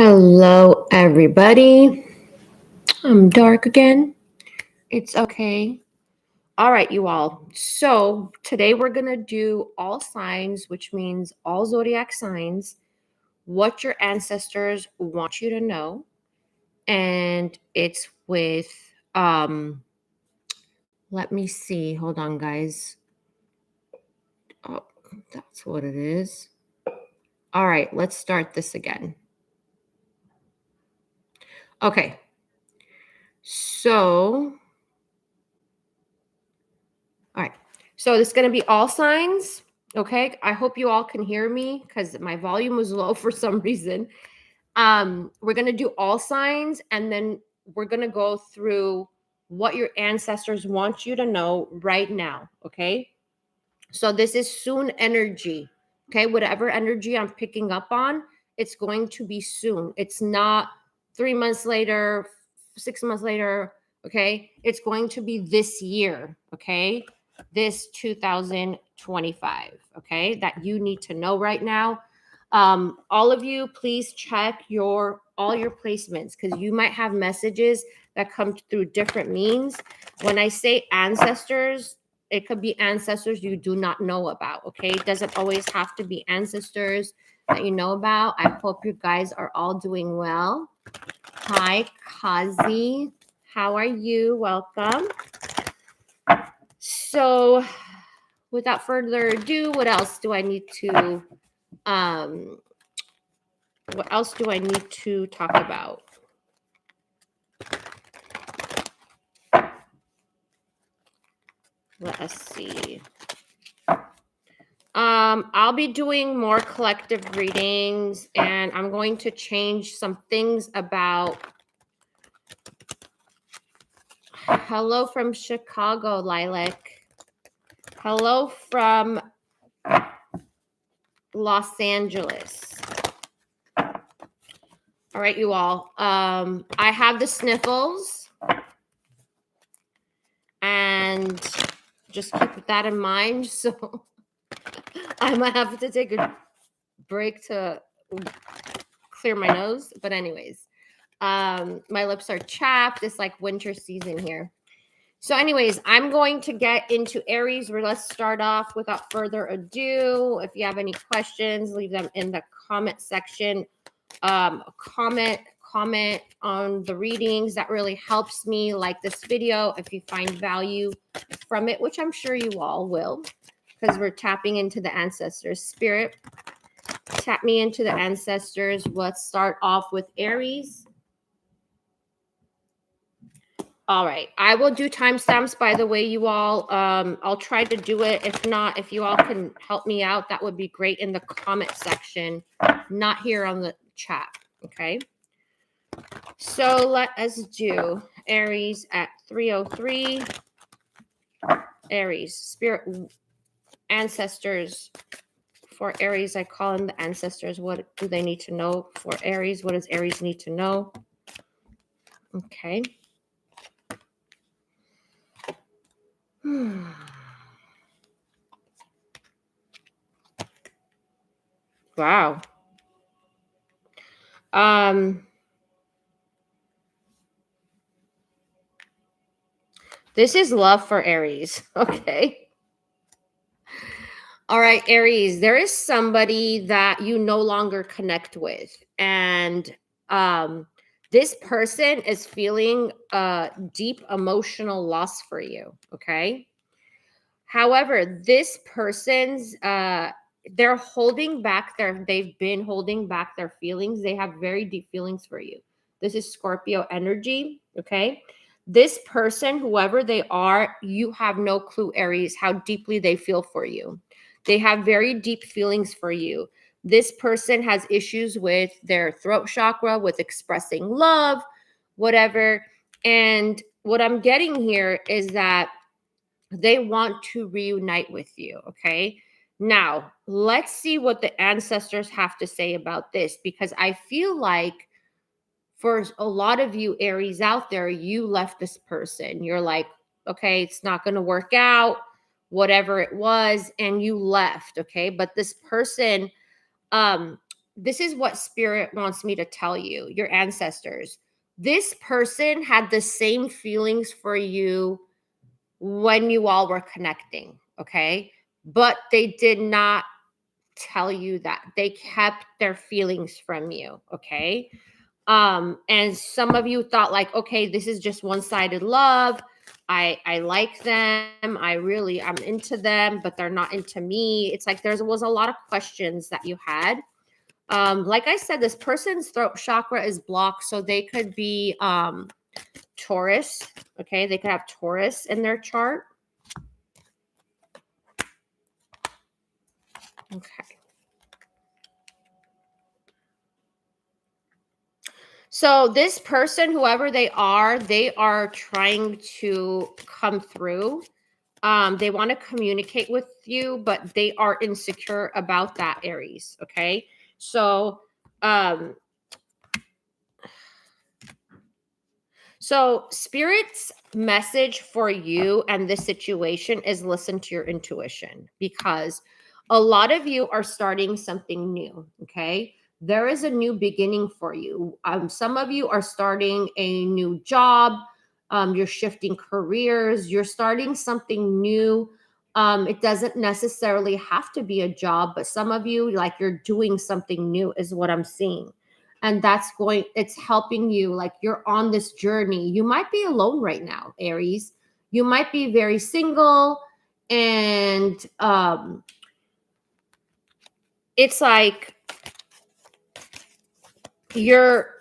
Hello, everybody. I'm dark again. It's okay. All right, you all. So today we're going to do all signs, which means all zodiac signs, what your ancestors want you to know. And it's with, let me see. Hold on, guys. Oh, that's what it is. All right, let's start this again. Okay. So all right. So this is going to be all signs. Okay. I hope you all can hear me because my volume was low for some reason. We're going to do all signs and then we're going to go through what your ancestors want you to know right now. Okay. So this is soon energy. Okay. Whatever energy I'm picking up on, it's going to be soon. It's not 3 months later, 6 months later. Okay. It's going to be this year. Okay. This 2025. Okay. That you need to know right now. All of you, please check all your placements because you might have messages that come through different means. When I say ancestors, it could be ancestors you do not know about. Okay, it doesn't always have to be ancestors that you know about. I hope you guys are all doing well. Hi, Kazi. How are you? Welcome. So, without further ado, what else do I need to talk about? Let us see. I'll be doing more collective readings and I'm going to change some things about. Hello from Chicago, Lilac. Hello from Los Angeles. All right, you all. I have the sniffles. And just keep that in mind. So I might have to take a break to clear my nose. But anyways, my lips are chapped. It's like winter season here. So anyways, I'm going to get into Aries. Where let's start off without further ado. If you have any questions, leave them in the comment section. Comment on the readings. That really helps me. Like this video if you find value from it, which I'm sure you all will, because we're tapping into the ancestors. Spirit, tap me into the ancestors. Let's start off with Aries. All right. I will do timestamps, by the way, you all. I'll try to do it. If not, if you all can help me out, that would be great in the comment section, not here on the chat. Okay. So let us do Aries at 3:03. Aries, spirit ancestors for Aries. I call them the ancestors. What do they need to know for Aries? What does Aries need to know? Okay. Wow. This is love for Aries. Okay. All right, Aries, there is somebody that you no longer connect with. And this person is feeling deep emotional loss for you. Okay. However, this person's they're holding back they've been holding back their feelings. They have very deep feelings for you. This is Scorpio energy. Okay. This person, whoever they are, you have no clue, Aries, how deeply they feel for you. They have very deep feelings for you. This person has issues with their throat chakra, with expressing love, whatever. And what I'm getting here is that they want to reunite with you. Okay. Now, let's see what the ancestors have to say about this, because I feel like for a lot of you Aries out there, you left this person. You're like, okay, it's not going to work out, whatever it was, and you left. Okay. But this person, this is what spirit wants me to tell you, your ancestors. This person had the same feelings for you when you all were connecting, okay? But they did not tell you that. They kept their feelings from you, okay? And some of you thought like, okay, this is just one-sided love. I like them. I'm into them, but they're not into me. It's like there was a lot of questions that you had. Like I said, this person's throat chakra is blocked, so they could be Taurus. Okay, they could have Taurus in their chart. Okay. So this person, whoever they are trying to come through. They want to communicate with you, but they are insecure about that, Aries. Okay. So, Spirit's message for you and this situation is listen to your intuition, because a lot of you are starting something new. Okay. There is a new beginning for you. Some of you are starting a new job. You're shifting careers. You're starting something new. It doesn't necessarily have to be a job, but some of you, like, you're doing something new, is what I'm seeing. And it's helping you, like, you're on this journey. You might be alone right now, Aries. You might be very single, and it's like you're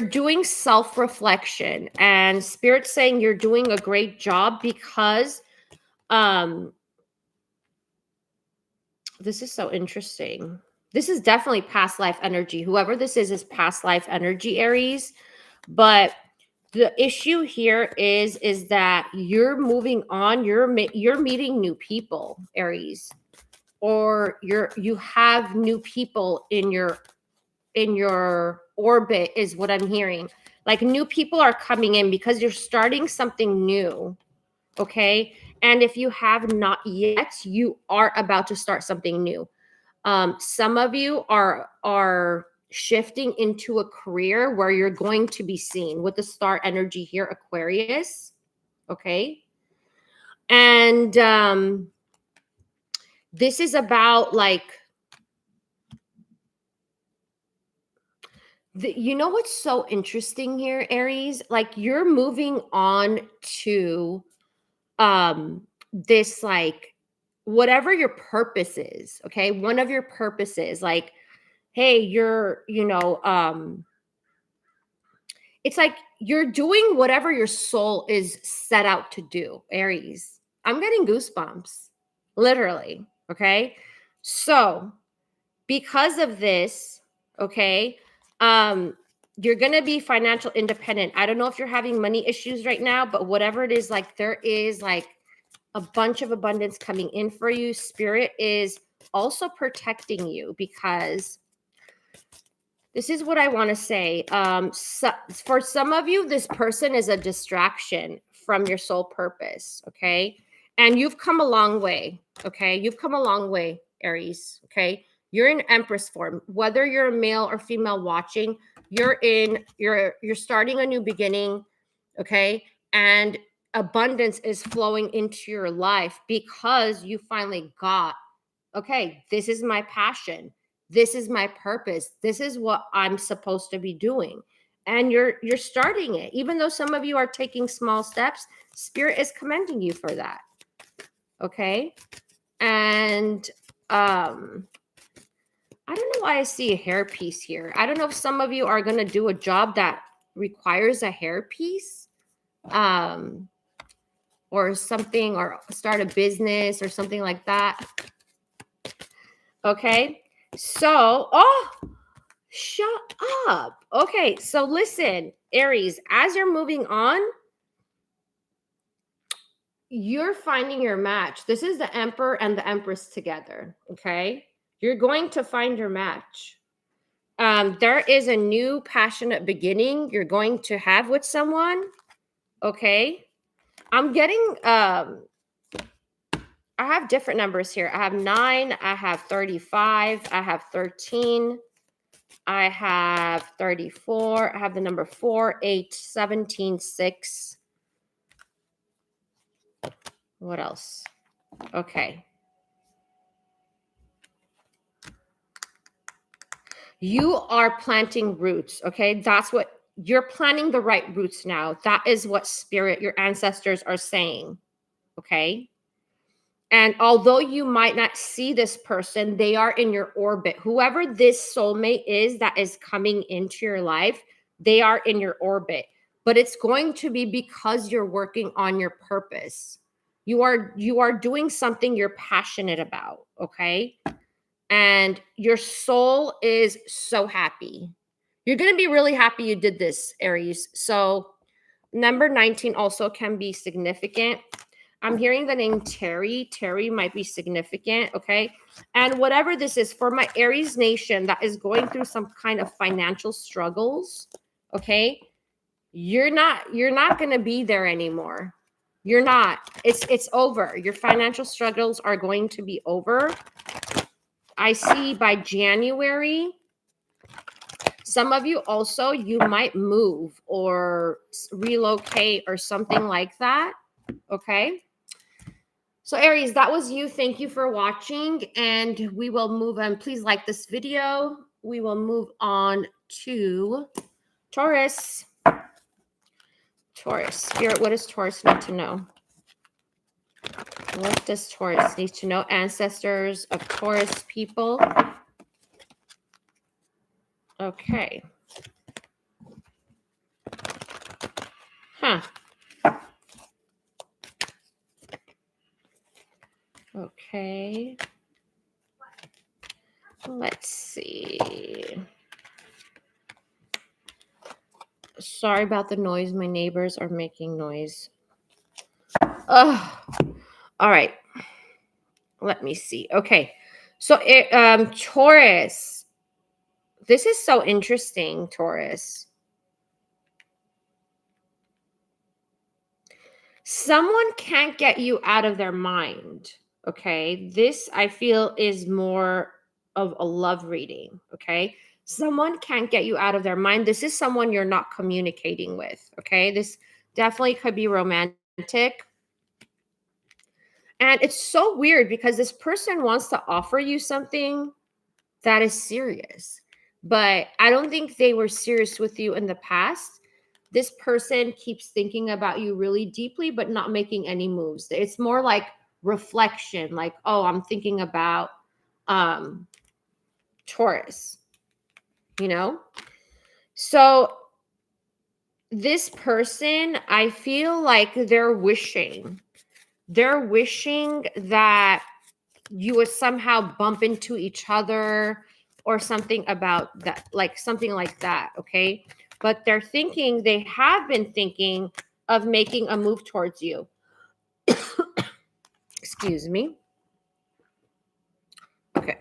doing self-reflection, and Spirit's saying you're doing a great job, because this is so interesting. This is definitely past life energy. Whoever this is past life energy, Aries. But the issue here is that you're moving on. You're meeting new people, Aries, or you have new people in your orbit, is what I'm hearing. Like, new people are coming in because you're starting something new. Okay. And if you have not yet, you are about to start something new. Some of you are shifting into a career where you're going to be seen with the star energy here, Aquarius. Okay. And this is about, like, you know what's so interesting here, Aries? Like, you're moving on to this, like, whatever your purpose is. Okay. One of your purposes, like, hey, it's like you're doing whatever your soul is set out to do, Aries. I'm getting goosebumps, literally. Okay. So, because of this, okay, you're going to be financial independent. I don't know if you're having money issues right now, but whatever it is, like, there is, like, a bunch of abundance coming in for you. Spirit is also protecting you, because this is what I want to say. For some of you, this person is a distraction from your soul purpose. Okay. And you've come a long way. Okay. You've come a long way, Aries. Okay. You're in Empress form. Whether you're a male or female watching, you're starting a new beginning. Okay. And abundance is flowing into your life because you finally got, okay, this is my passion. This is my purpose. This is what I'm supposed to be doing. And you're starting it. Even though some of you are taking small steps, Spirit is commending you for that. Okay? And I don't know why I see a hairpiece here. I don't know if some of you are going to do a job that requires a hairpiece. Or something, or start a business or something like that. Okay. So, shut up. Okay. So listen, Aries, as you're moving on, you're finding your match. This is the Emperor and the Empress together. Okay. You're going to find your match. There is a new passionate beginning you're going to have with someone. Okay. I'm getting, I have different numbers here. I have 9, I have 35, I have 13. I have 34. I have the number 4, 8, 17, 6. What else? Okay. You are planting roots, okay? That's what you're planting, the right roots now. That is what spirit, your ancestors are saying, okay? And although you might not see this person, they are in your orbit. Whoever this soulmate is that is coming into your life, they are in your orbit. But it's going to be because you're working on your purpose. You are doing something you're passionate about, okay? And your soul is so happy. You're going to be really happy you did this, Aries. So, number 19 also can be significant. I'm hearing the name Terry. Terry might be significant, okay? And whatever this is for my Aries nation that is going through some kind of financial struggles, okay? You're not going to be there anymore. You're not. It's over. Your financial struggles are going to be over. I see by January, some of you also, you might move or relocate or something like that. Okay. So Aries, that was you. Thank you for watching. And we will move on. Please like this video. We will move on to Taurus. Taurus. Spirit, what does Taurus need to know? What does Taurus need to know? Ancestors of Taurus people. Okay. Huh. Okay. Let's see. Sorry about the noise. My neighbors are making noise. Oh, all right. Let me see. Okay. So, Taurus. This is so interesting, Taurus. Someone can't get you out of their mind. Okay. This, I feel, is more of a love reading. Okay. Someone can't get you out of their mind. This is someone you're not communicating with. Okay. This definitely could be romantic. And it's so weird because this person wants to offer you something that is serious, but I don't think they were serious with you in the past. This person keeps thinking about you really deeply, but not making any moves. It's more like reflection, like, oh, I'm thinking about um, Taurus, you know? So this person, I feel like they're wishing that you would somehow bump into each other or something about that, like something like that. Okay. But they have been thinking of making a move towards you. Excuse me. Okay.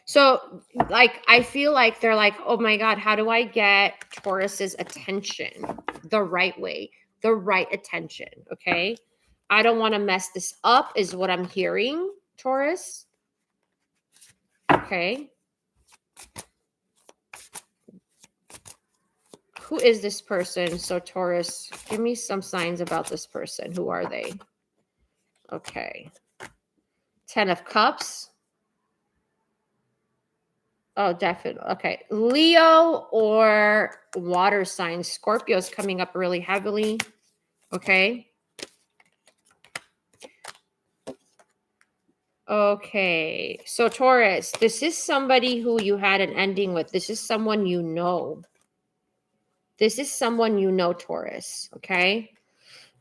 So, like, I feel like they're like, oh my God, how do I get Taurus's attention the right way, the right attention? Okay. I don't want to mess this up, is what I'm hearing, Taurus. Okay. Who is this person? So Taurus, give me some signs about this person. Who are they? Okay. 10 of Cups. Oh, definitely. Okay. Leo or water sign. Scorpio's coming up really heavily. Okay. Okay. So Taurus, this is somebody who you had an ending with. This is someone you know. This is someone you know, Taurus. Okay.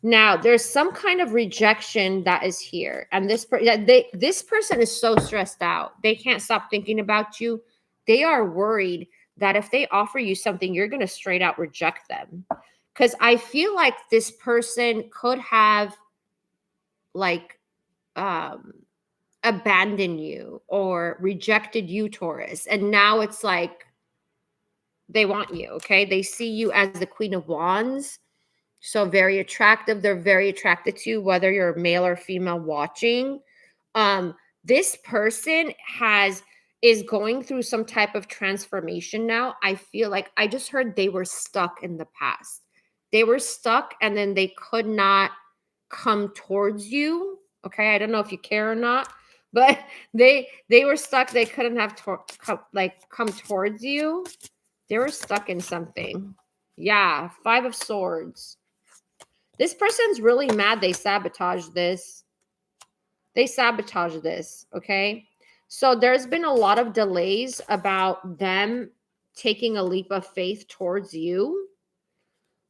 Now, there's some kind of rejection that is here, and this person is so stressed out. They can't stop thinking about you. They are worried that if they offer you something, you're going to straight out reject them. Because I feel like this person could have like abandoned you or rejected you, Taurus, and now it's like they want you. Okay, they see you as the Queen of Wands. So very attractive. They're very attracted to you, whether you're male or female watching. This person has is going through some type of transformation now. I feel like I just heard they were stuck in the past. They were stuck and then they could not come towards you. Okay, I don't know if you care or not, but they were stuck. They couldn't have come towards you. They were stuck in something. Yeah, 5 of Swords. This person's really mad they sabotaged this. They sabotaged this, okay? So there's been a lot of delays about them taking a leap of faith towards you.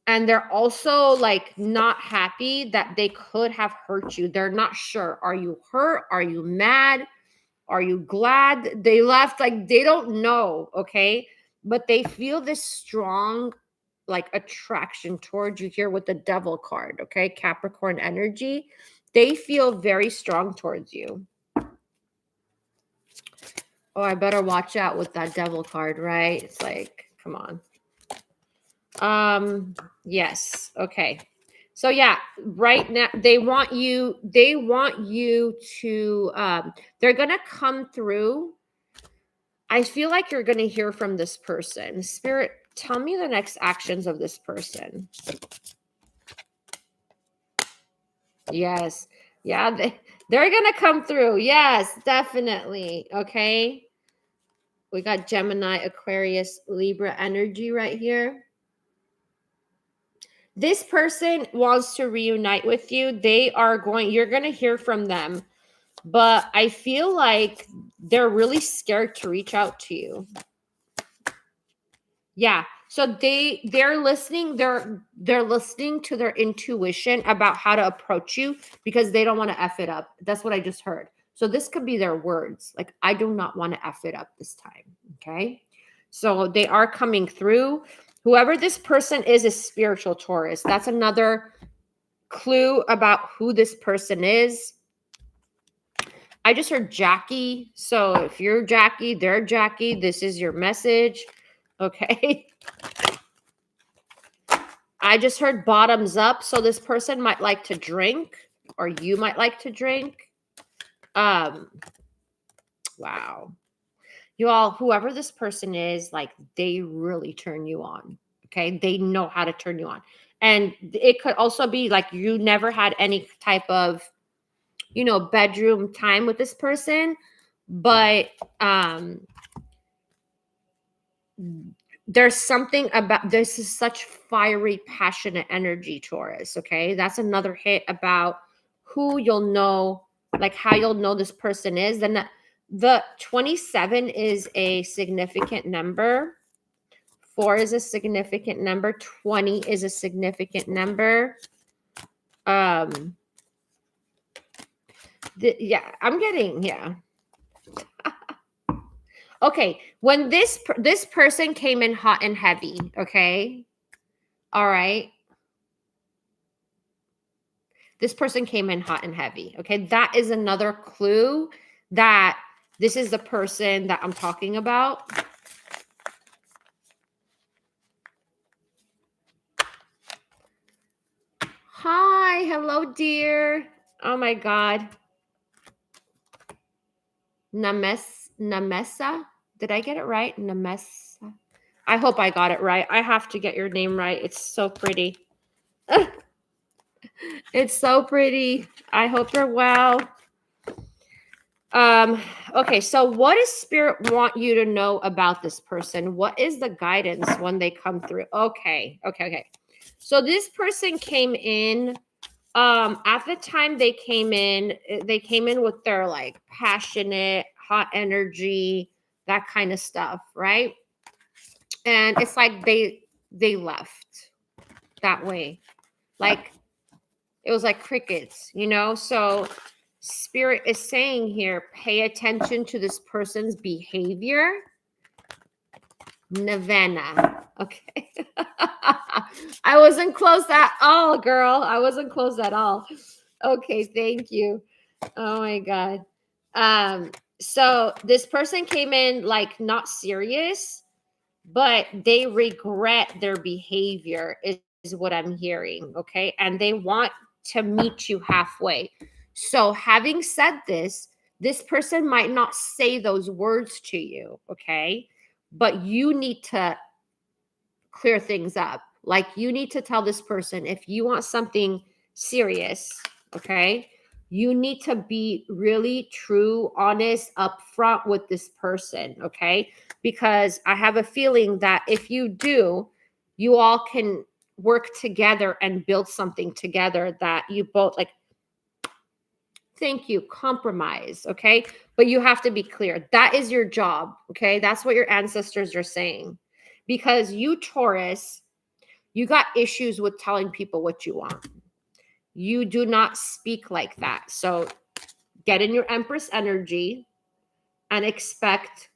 And they're also like not happy that they could have hurt you. They're not sure. Are you hurt? Are you mad? Are you glad they left? Like they don't know, okay? But they feel this strong like attraction towards you here with the Devil card, okay? Capricorn energy. They feel very strong towards you. Oh, I better watch out with that Devil card, right? It's like, come on. Yes. Okay. So yeah, right now they want you to they're going to come through. I feel like you're going to hear from this person. Spirit, tell me the next actions of this person. Yes. Yeah, they're going to come through. Yes, definitely. Okay. We got Gemini, Aquarius, Libra energy right here. This person wants to reunite with you. You're going to hear from them, but I feel like they're really scared to reach out to you. Yeah. So they're listening, they're listening to their intuition about how to approach you because they don't want to F it up. That's what I just heard. So this could be their words. Like, I do not want to F it up this time. Okay. So they are coming through. Whoever this person is spiritual Taurus. That's another clue about who this person is. I just heard Jackie. So if you're Jackie, they're Jackie. This is your message. Okay. I just heard bottoms up. So this person might like to drink, or you might like to drink. Wow. You all, whoever this person is, like, they really turn you on. Okay. They know how to turn you on. And it could also be like you never had any type of, bedroom time with this person, but there's something about this is such fiery, passionate energy, Taurus. Okay. That's another hit about who you'll know, like how you'll know this person is. Then the 27 is a significant number. 4 is a significant number. 20 is a significant number. Yeah. Okay, when this person came in hot and heavy, okay? All right. This person came in hot and heavy, okay? That is another clue that this is the person that I'm talking about. Hi, hello, dear. Oh my God. Namesa? Did I get it right? Namesa? I hope I got it right. I have to get your name right. It's so pretty. It's so pretty. I hope you're well. Okay, so what does Spirit want you to know about this person? What is the guidance when they come through? Okay. So this person came in. At the time they came in with their like passionate, hot energy, that kind of stuff, right? And it's like they left that way. Like it was like crickets, So Spirit is saying here, pay attention to this person's behavior. Novena. Okay. I wasn't close at all, girl. I wasn't close at all. Okay, thank you. Oh my God. So this person came in like not serious, but they regret their behavior is what I'm hearing. Okay. And they want to meet you halfway. So having said this, This person might not say those words to you, okay? But you need to clear things up. Like you need to tell this person if you want something serious, okay? You need to be really true, honest, upfront with this person, okay? Because I have a feeling that if you do, you all can work together and build something together that you both like. Thank you. Compromise. Okay. But you have to be clear. That is your job. Okay. That's what your ancestors are saying. Because you, Taurus, you got issues with telling people what you want. You do not speak like that. So get in your Empress energy and expect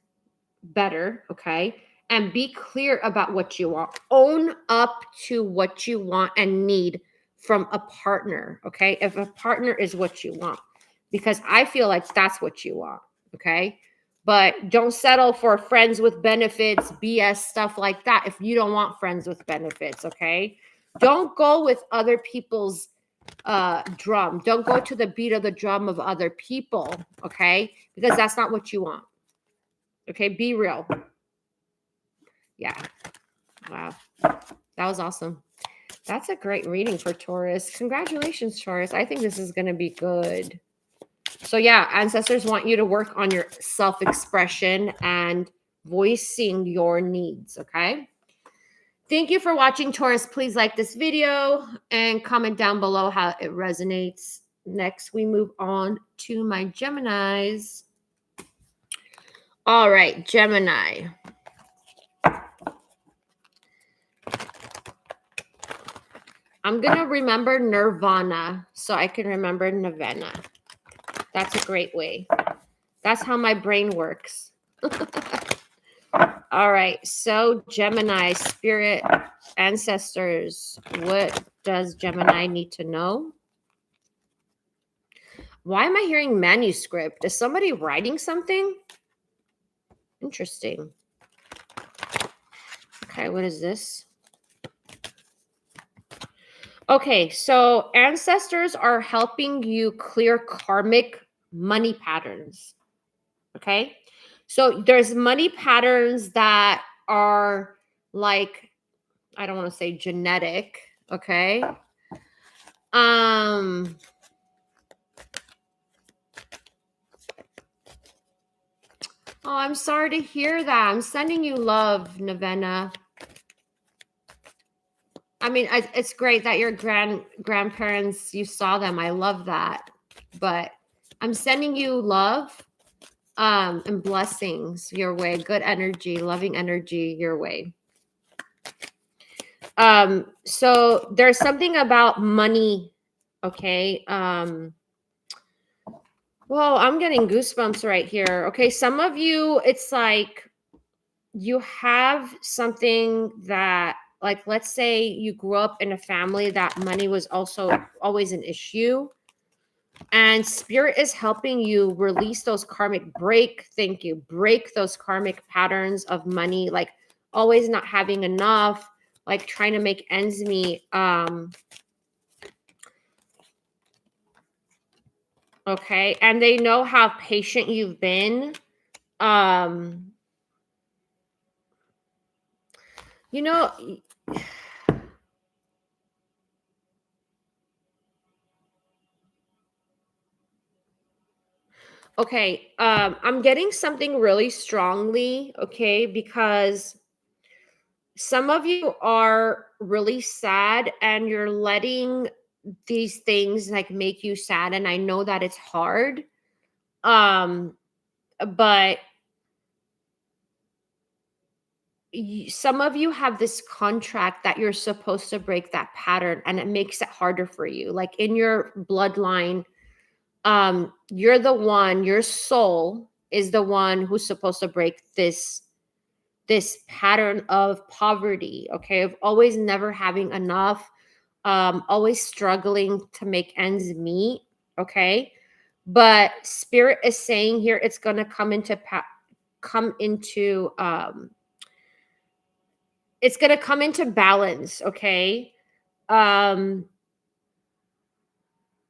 better. Okay. And be clear about what you want. Own up to what you want and need from a partner. Okay. If a partner is what you want, because I feel like that's what you want. Okay. But don't settle for friends with benefits, BS stuff like that if you don't want friends with benefits. Okay. Don't go with other people's drum. Don't go to the beat of the drum of other people. Okay. Because that's not what you want. Okay. Be real. Yeah. Wow. That was awesome. That's a great reading for Taurus. Congratulations, Taurus. I think this is going to be good. So yeah, ancestors want you to work on your self-expression and voicing your needs, okay? Thank you for watching, Taurus. Please like this video and comment down below how it resonates. Next, we move on to my Geminis. All right, Gemini. I'm going to remember Nirvana so I can remember Nirvana. That's a great way. That's how my brain works. All right. So Gemini, spirit, ancestors, what does Gemini need to know? Why am I hearing manuscript? Is somebody writing something? Interesting. Okay. What is this? Okay. So ancestors are helping you clear karmic money patterns. Okay. So there's money patterns that are like, I don't want to say genetic. Okay. Oh, I'm sorry to hear that. I'm sending you love, Nevena. I mean, it's great that your grandparents, you saw them. I love that. But I'm sending you love and blessings your way. Good energy, loving energy your way. So there's something about money, okay? Well, I'm getting goosebumps right here. Okay, some of you, it's like you have something that, like, let's say you grew up in a family that money was also always an issue, and spirit is helping you release those karmic break those karmic patterns of money, like always not having enough, like trying to make ends meet. Okay, and they know how patient you've been. You know, okay, I'm getting something really strongly, okay, because some of you are really sad and you're letting these things like make you sad, and I know that it's hard. But some of you have this contract that you're supposed to break that pattern, and it makes it harder for you. Like in your bloodline, you're the one, your soul is the one who's supposed to break this pattern of poverty, okay, of always never having enough, always struggling to make ends meet, okay? But spirit is saying here it's going to it's going to come into balance, okay?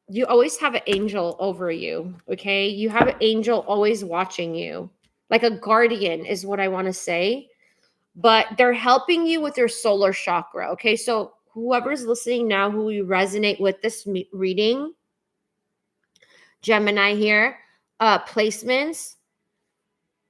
you always have an angel over you, okay? You have an angel always watching you. Like a guardian is what I want to say. But they're helping you with your solar chakra, okay? So whoever's listening now who you resonate with this reading, Gemini here, placements,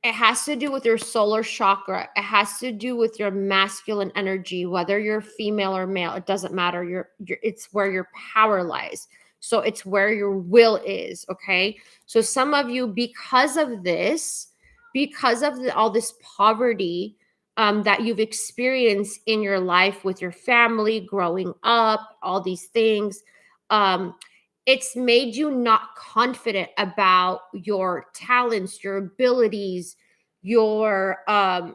it has to do with your solar chakra. It has to do with your masculine energy, whether you're female or male. It doesn't matter. It's where your power lies. So it's where your will is. Okay. So some of you, because of this, because of all this poverty that you've experienced in your life with your family, growing up, all these things, it's made you not confident about your talents, your abilities, your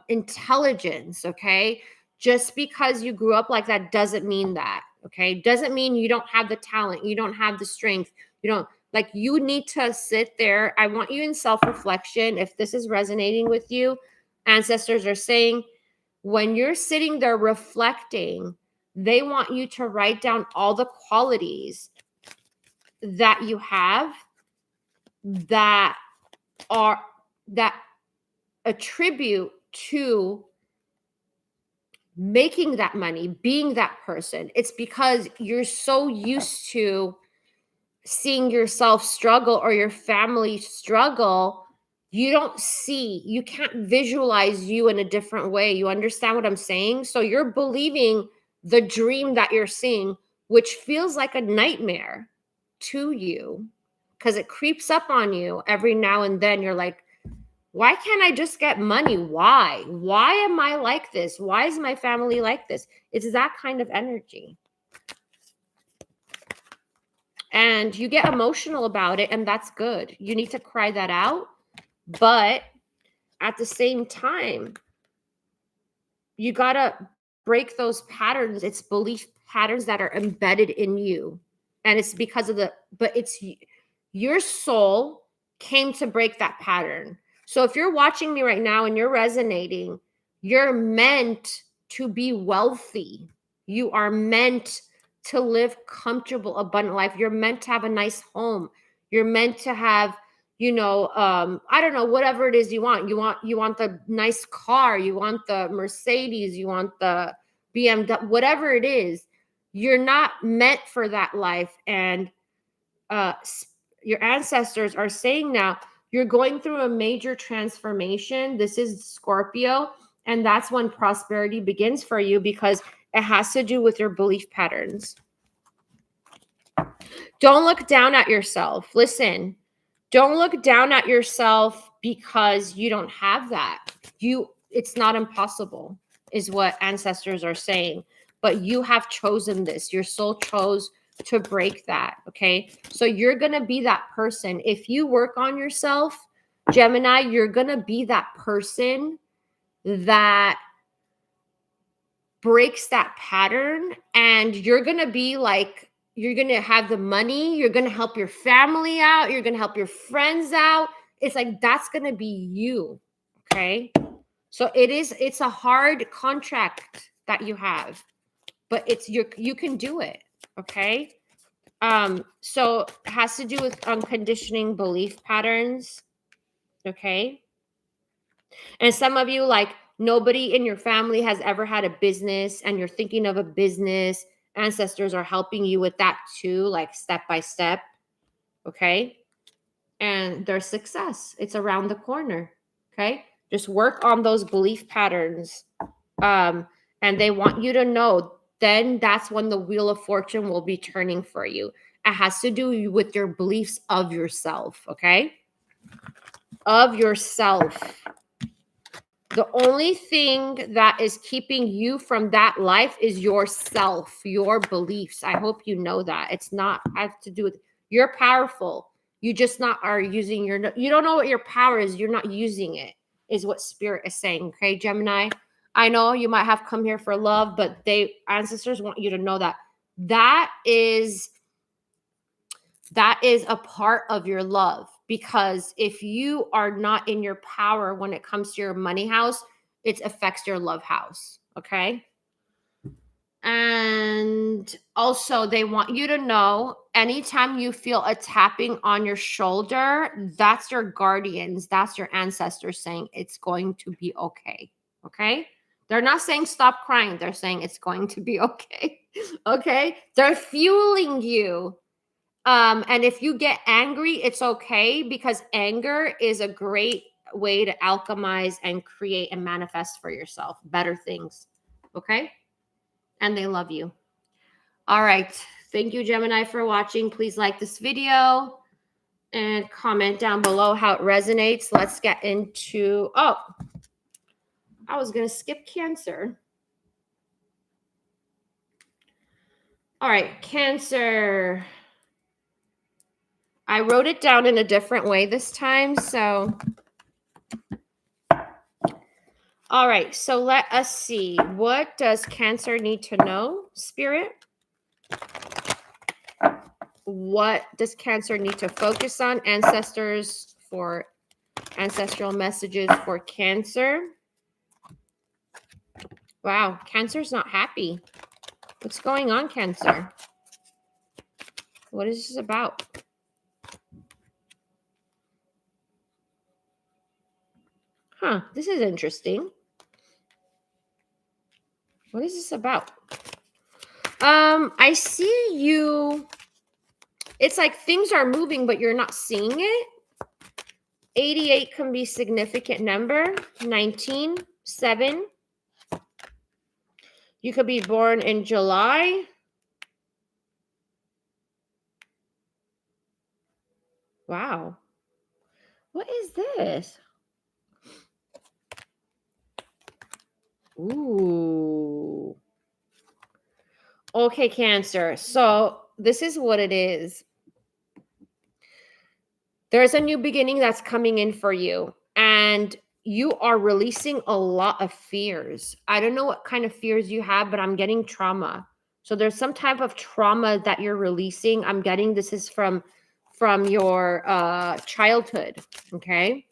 intelligence, okay? Just because you grew up like that doesn't mean that, okay? Doesn't mean you don't have the talent, you don't have the strength, you don't, like, you need to sit there. I want you in self-reflection. If this is resonating with you, ancestors are saying, when you're sitting there reflecting, they want you to write down all the qualities that you have that are that attribute to making that money, being that person. It's because you're so used to seeing yourself struggle or your family struggle. You can't visualize you in a different way. You understand what I'm saying? So you're believing the dream that you're seeing, which feels like a nightmare to you because it creeps up on you every now and then. You're like, why can't I just get money? Why? Why am I like this? Why is my family like this? It's that kind of energy. And you get emotional about it, and that's good. You need to cry that out. But at the same time, you got to break those patterns. It's belief patterns that are embedded in you. And it's because of but it's your soul came to break that pattern. So if you're watching me right now and you're resonating, you're meant to be wealthy. You are meant to live comfortable, abundant life. You're meant to have a nice home. You're meant to have, I don't know, whatever it is you want. You want the nice car, you want the Mercedes, you want the BMW, whatever it is. You're not meant for that life. And your ancestors are saying now you're going through a major transformation. This is Scorpio, and that's when prosperity begins for you because it has to do with your belief patterns. Don't look down at yourself. Listen, don't look down at yourself because you don't have that. It's not impossible, is what ancestors are saying. But you have chosen this. Your soul chose to break that. Okay. So you're going to be that person. If you work on yourself, Gemini, you're going to be that person that breaks that pattern, and you're going to be like, you're going to have the money, you're going to help your family out, you're going to help your friends out. It's like, that's going to be you. Okay. So it's a hard contract that you have, but you can do it. Okay. So it has to do with unconditioning belief patterns. Okay. And some of you, like, nobody in your family has ever had a business and you're thinking of a business. Ancestors are helping you with that too, like step by step. Okay. And there's success. It's around the corner. Okay. Just work on those belief patterns. And they want you to know, then that's when the wheel of fortune will be turning for you. It has to do with your beliefs of yourself. Okay. Of yourself. The only thing that is keeping you from that life is yourself, your beliefs. I hope you know that. It's not have to do with, you're powerful. You just not are using you don't know what your power is. You're not using it, is what spirit is saying. Okay, Gemini. I know you might have come here for love, but ancestors want you to know that is a part of your love. Because if you are not in your power when it comes to your money house, it affects your love house. Okay. And also they want you to know anytime you feel a tapping on your shoulder, that's your guardians, that's your ancestors saying it's going to be okay. Okay? They're not saying stop crying. They're saying it's going to be okay. Okay? They're fueling you. And if you get angry, it's okay, because anger is a great way to alchemize and create and manifest for yourself better things. Okay? And they love you. All right. Thank you, Gemini, for watching. Please like this video and comment down below how it resonates. Let's get into, oh, I was going to skip Cancer. All right, Cancer. I wrote it down in a different way this time, so. All right, so let us see. What does Cancer need to know, Spirit? What does Cancer need to focus on? Ancestors for ancestral messages for Cancer. Wow, Cancer's not happy. What's going on, Cancer? What is this about? Huh, this is interesting. What is this about? I see you. It's like things are moving, but you're not seeing it. 88 can be a significant number. 19, 7. You could be born in July. Wow. What is this? Ooh. Okay, Cancer. So this is what it is. There's a new beginning that's coming in for you, and you are releasing a lot of fears. I don't know what kind of fears you have, but I'm getting trauma. So there's some type of trauma that you're releasing. I'm getting this is from your childhood, okay?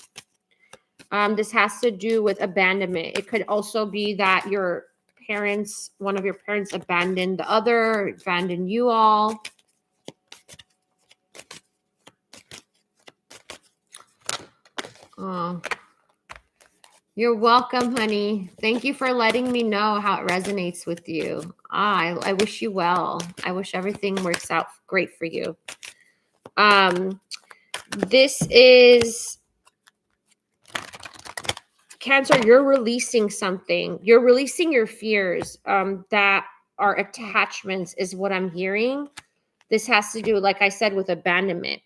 This has to do with abandonment. It could also be that your parents, one of your parents abandoned the other, abandoned you all. Oh, you're welcome, honey. Thank you for letting me know how it resonates with you. I wish you well. I wish everything works out great for you. This is Cancer. You're releasing something. You're releasing your fears that are attachments is what I'm hearing. This has to do, like I said, with abandonment.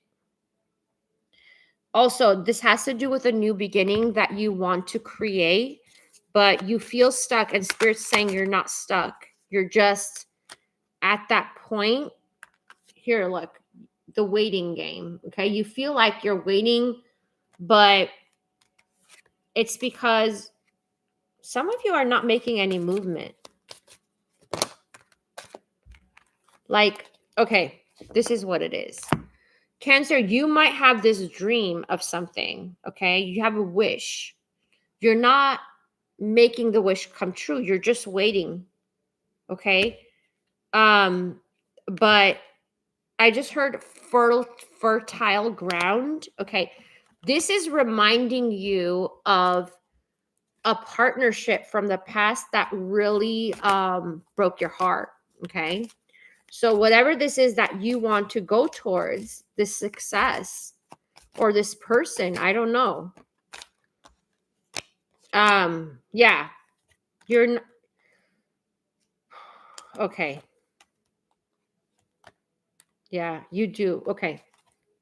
Also, this has to do with a new beginning that you want to create, but you feel stuck, and Spirit's saying you're not stuck. You're just at that point. Here, look, the waiting game, okay? You feel like you're waiting, but it's because some of you are not making any movement. Like, okay, this is what it is. Cancer, you might have this dream of something, okay? You have a wish. You're not making the wish come true. You're just waiting, okay? But I just heard fertile ground. Okay, this is reminding you of a partnership from the past that really broke your heart, okay? So whatever this is that you want to go towards, this success or this person, I don't know. Yeah, you're okay. Yeah, you do. Okay.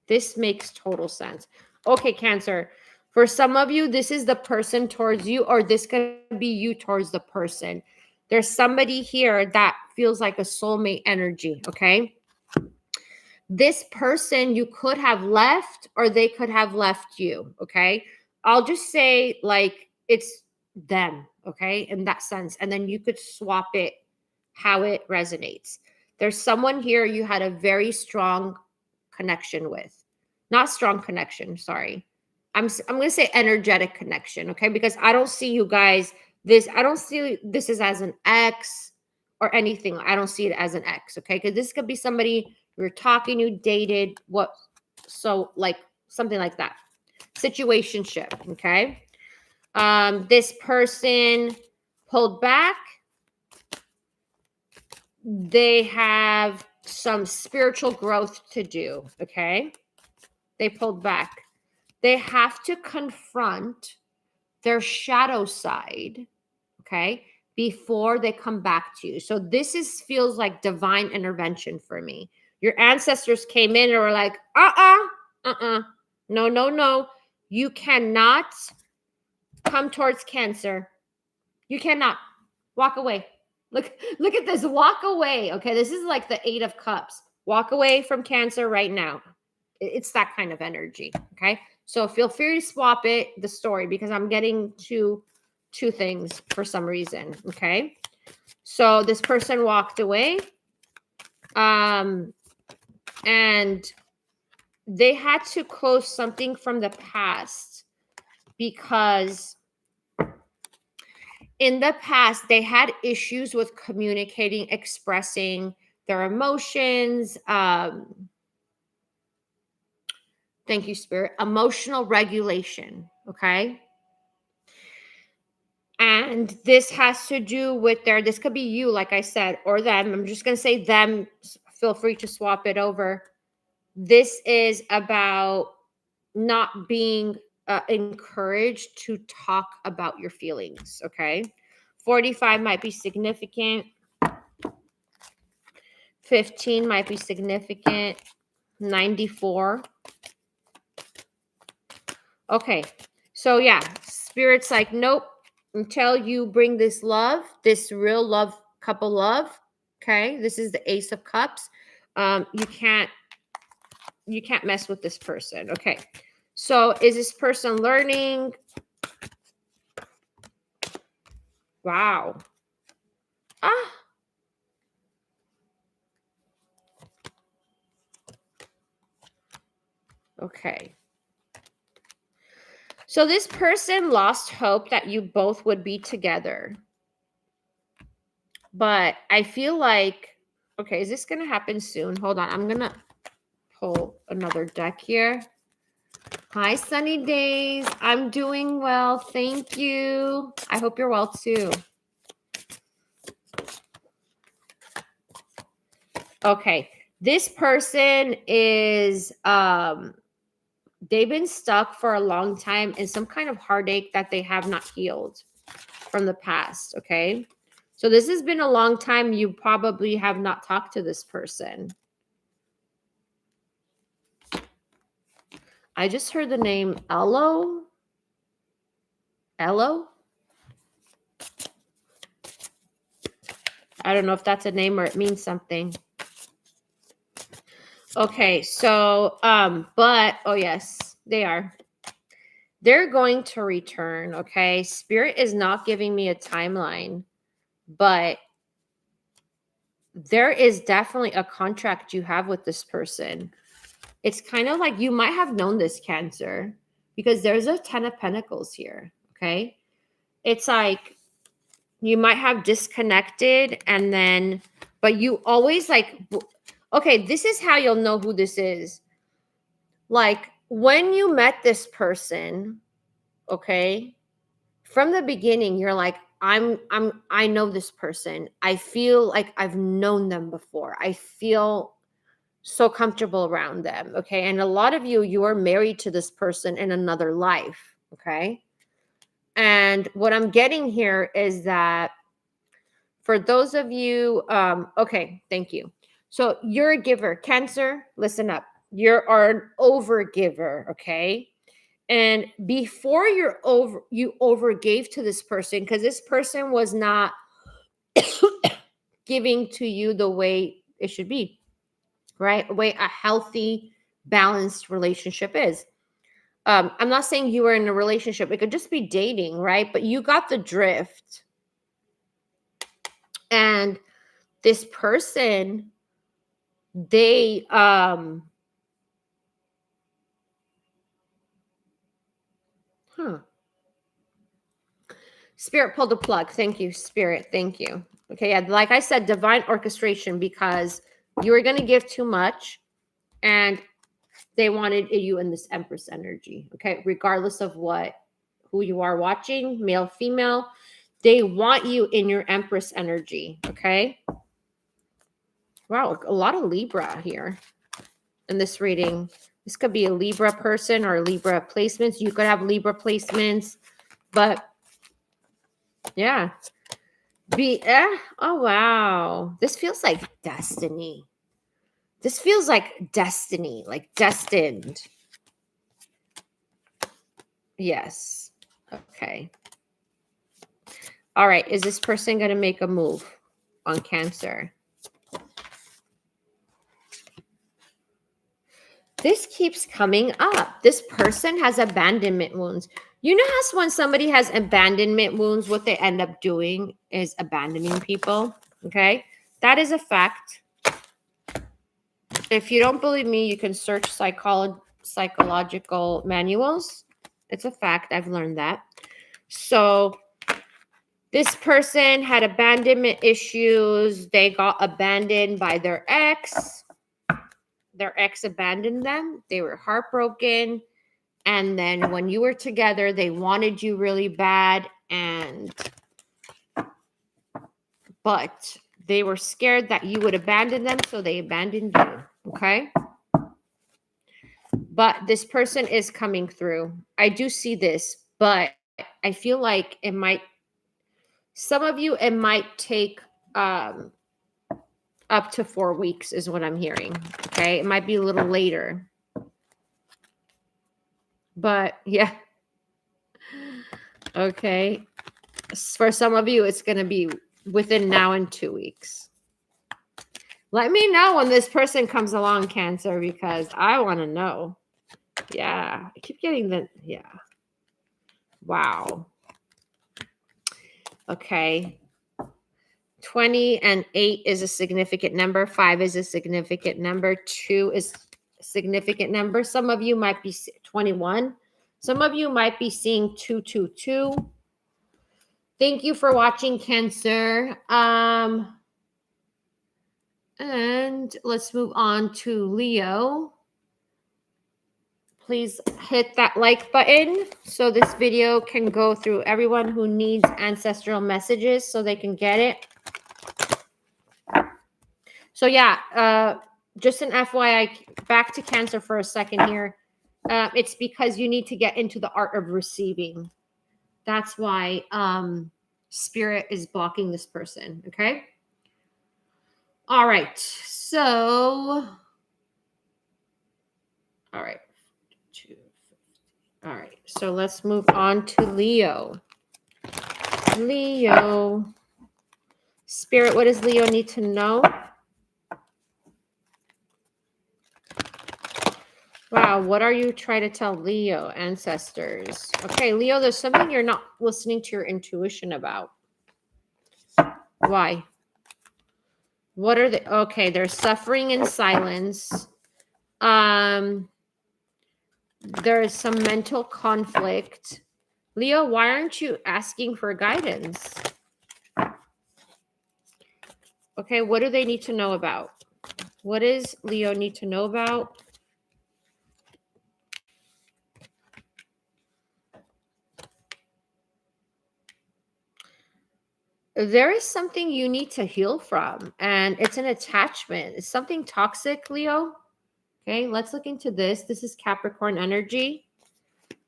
This makes total sense. Okay, Cancer. For some of you, this is the person towards you, or this could be you towards the person. There's somebody here that feels like a soulmate energy, okay? This person you could have left, or they could have left you, okay? I'll just say like it's them, okay? In that sense. And then you could swap it how it resonates. There's someone here you had a very strong connection with. Not strong connection, sorry. I'm going to say energetic connection, okay? Because I don't see you guys I don't see this as an ex or anything. I don't see it as an ex, okay? Because this could be somebody We were talking, you dated, what? So like something like that. Situationship, okay? This person pulled back. They have some spiritual growth to do, okay? They pulled back. They have to confront their shadow side, okay, before they come back to you. So this feels like divine intervention for me. Your ancestors came in and were like, no, no, no. You cannot come towards Cancer. You cannot. Walk away. Look at this. Walk away. Okay, this is like the 8 of Cups. Walk away from Cancer right now. It's that kind of energy, okay? So feel free to swap the story, because I'm getting two things for some reason, okay? So this person walked away, and they had to close something from the past, because in the past they had issues with communicating, expressing their emotions. Thank you, Spirit. Emotional regulation, okay? And this has to do with this could be you, like I said, or them. I'm just going to say them. Feel free to swap it over. This is about not being encouraged to talk about your feelings, okay? 45 might be significant. 15 might be significant. 94. Okay. So yeah, Spirit's like, nope. Until you bring this love, this real love, couple love. Okay. This is the Ace of Cups. You can't mess with this person. Okay. So is this person learning? Wow. Okay. So this person lost hope that you both would be together. But I feel like, okay, is this going to happen soon? Hold on. I'm going to pull another deck here. Hi, Sunny Days. I'm doing well. Thank you. I hope you're well too. Okay. This person is, they've been stuck for a long time in some kind of heartache that they have not healed from the past. Okay. So this has been a long time. You probably have not talked to this person. I just heard the name Ello. Ello? I don't know if that's a name or it means something. Okay, so, but, oh yes, they are. They're going to return, okay? Spirit is not giving me a timeline, but there is definitely a contract you have with this person. It's kind of like you might have known this Cancer, because there's a 10 of Pentacles here, okay? It's like you might have disconnected and then, but you always like, okay, this is how you'll know who this is. Like when you met this person, okay, from the beginning, you're like, I know this person. I feel like I've known them before. I feel so comfortable around them. Okay. And a lot of you are married to this person in another life. Okay. And what I'm getting here is that for those of you, okay, thank you. So you're a giver. Cancer, listen up. You're an over giver. Okay. And before you overgave to this person, because this person was not giving to you the way it should be, right? The way a healthy, balanced relationship is. I'm not saying you were in a relationship. It could just be dating, right? But you got the drift. And this person, they, Spirit pulled the plug. Thank you, Spirit. Thank you. Okay, yeah, like I said, divine orchestration, because You were going to give too much, and they wanted you in this Empress energy, okay? Regardless of who you are watching, male, female, they want you in your Empress energy, okay? Wow, a lot of Libra here in this reading. This could be a Libra person or Libra placements. You could have Libra placements, but yeah. Oh, wow. This feels like destiny. This feels like destiny, like destined. Yes. Okay. All right. Is this person going to make a move on Cancer? This keeps coming up. This person has abandonment wounds. You know how when somebody has abandonment wounds, what they end up doing is abandoning people. Okay. That is a fact. If you don't believe me, you can search psychological manuals. It's a fact. I've learned that. So this person had abandonment issues. They got abandoned by their ex. Their ex abandoned them. They were heartbroken. And then when you were together, they wanted you really bad. But they were scared that you would abandon them. So they abandoned you. Okay. But this person is coming through. I do see this, but I feel like some of you, it might take up to 4 weeks is what I'm hearing. Okay. It might be a little later. But yeah. Okay. For some of you, it's going to be within now and 2 weeks. Let me know when this person comes along, Cancer, because I want to know. Yeah. I keep getting yeah. Wow. Okay. 20 and 8 is a significant number. 5 is a significant number. 2 is a significant number. Some of you might be 21. Some of you might be seeing 222. Thank you for watching, Cancer. And let's move on to Leo. Please hit that like button so this video can go through everyone who needs ancestral messages so they can get it. So yeah, just an FYI, back to Cancer for a second here. It's because you need to get into the art of receiving. That's why Spirit is blocking this person, okay? All right, so... All right. All right, so let's move on to Leo. Leo. Spirit, what does Leo need to know? Wow, what are you trying to tell Leo, ancestors? Okay, Leo, there's something you're not listening to your intuition about. Why? What are they? Okay, they're suffering in silence. There is some mental conflict. Leo, why aren't you asking for guidance? Okay, what do they need to know about? What does Leo need to know about? There is something you need to heal from, and it's an attachment. It's something toxic, Leo. Okay, let's look into this. This is Capricorn energy.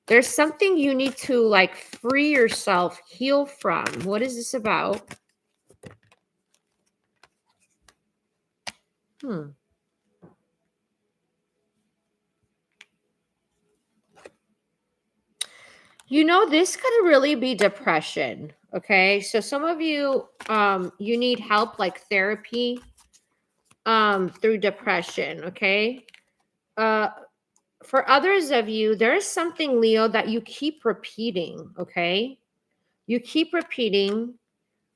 There's something you need to like free yourself, heal from. What is this about? You know, this could really be depression. Okay, so some of you, you need help like therapy through depression. Okay. For others of you, there's something, Leo, that you keep repeating, okay? You keep repeating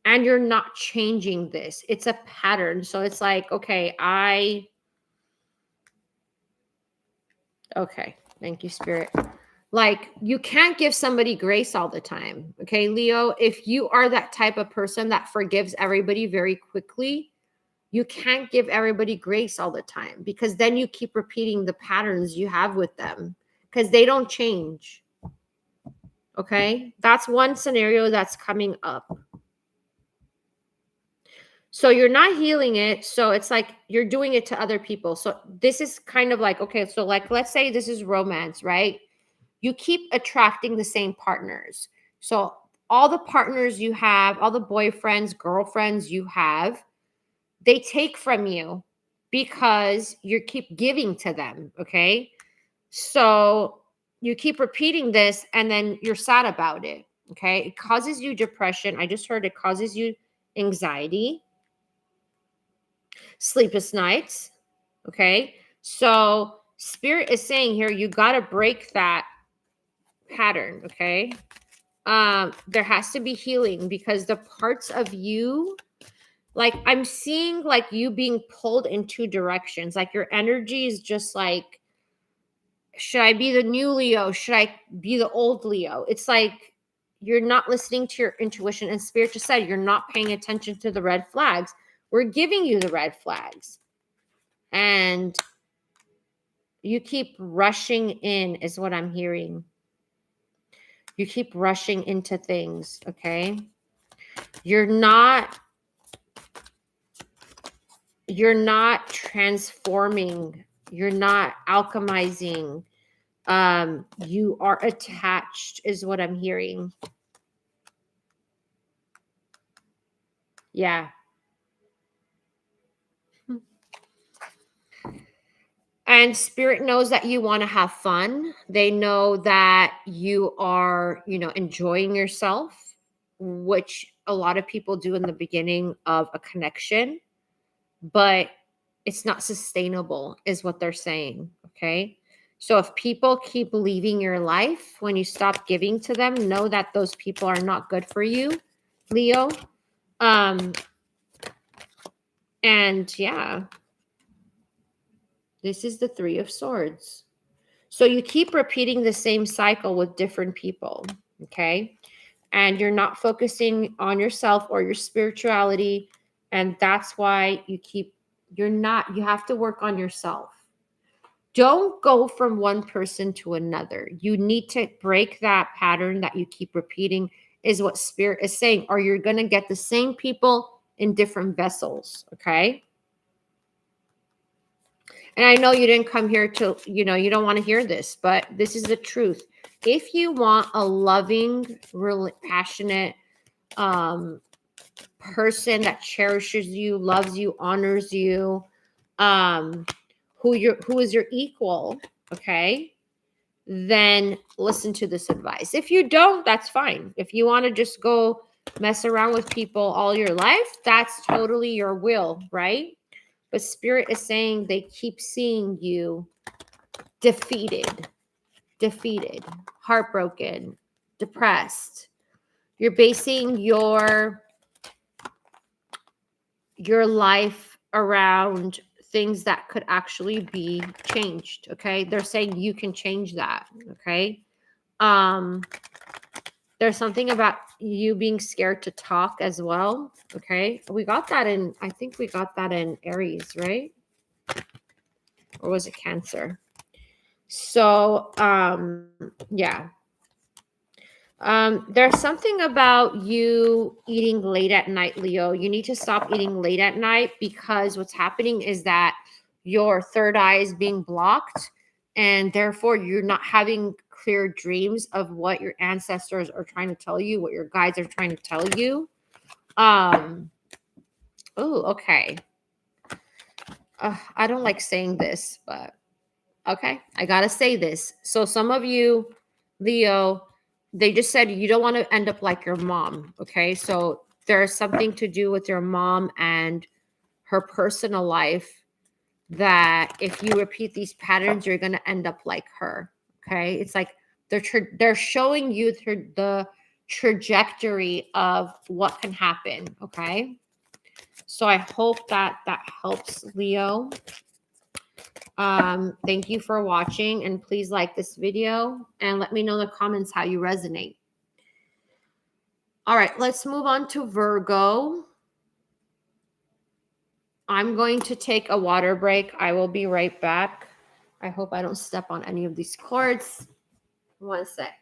and you're not changing this. It's a pattern. So it's like, okay, okay, thank you, Spirit. Like, you can't give somebody grace all the time, okay, Leo? If you are that type of person that forgives everybody very quickly, you can't give everybody grace all the time, because then you keep repeating the patterns you have with them because they don't change. Okay, that's one scenario that's coming up. So you're not healing it. So it's like you're doing it to other people. So this is kind of like, okay, so like, let's say this is romance, right? You keep attracting the same partners. So all the partners you have, all the boyfriends, girlfriends you have, they take from you because you keep giving to them. Okay. So you keep repeating this and then you're sad about it. Okay. It causes you depression. I just heard it causes you anxiety, sleepless nights. Okay. So spirit is saying here, you got to break that pattern. Okay. There has to be healing because the parts of you, like I'm seeing like you being pulled in two directions. Like your energy is just like, should I be the new Leo? Should I be the old Leo? It's like you're not listening to your intuition, and spirit just said you're not paying attention to the red flags. We're giving you the red flags. And you keep rushing in is what I'm hearing. You keep rushing into things, okay? You're not transforming. You're not alchemizing. You are attached is what I'm hearing. Yeah. And spirit knows that you want to have fun. They know that you are, enjoying yourself, which a lot of people do in the beginning of a connection, but it's not sustainable, is what they're saying. Okay. So if people keep leaving your life when you stop giving to them, know that those people are not good for you, Leo. And yeah, this is the Three of Swords. So you keep repeating the same cycle with different people, okay? And you're not focusing on yourself or your spirituality. And that's why you have to work on yourself. Don't go from one person to another. You need to break that pattern that you keep repeating, is what spirit is saying, or you're going to get the same people in different vessels, okay? And I know you didn't come here to, you don't want to hear this, but this is the truth. If you want a loving, really passionate person that cherishes you, loves you, honors you, who is your equal, okay, then listen to this advice. If you don't, that's fine. If you want to just go mess around with people all your life, that's totally your will, right? But spirit is saying they keep seeing you defeated, heartbroken, depressed. You're basing your life around things that could actually be changed, okay? They're saying you can change that, okay? There's something about you being scared to talk as well, okay? I think we got that in Aries, right? Or was it Cancer? So, yeah. There's something about you eating late at night, Leo. You need to stop eating late at night because what's happening is that your third eye is being blocked, and therefore you're not having clear dreams of what your ancestors are trying to tell you, what your guides are trying to tell you. Oh, okay. I don't like saying this, but okay, I gotta say this. So some of you, Leo, they just said you don't want to end up like your mom. Okay, so there's something to do with your mom and her personal life that if you repeat these patterns, you're gonna end up like her. Okay, it's like they're showing you the trajectory of what can happen. Okay, so I hope that helps, Leo. Thank you for watching, and please like this video and let me know in the comments how you resonate. All right, let's move on to Virgo. I'm going to take a water break. I will be right back. I hope I don't step on any of these cords. One sec.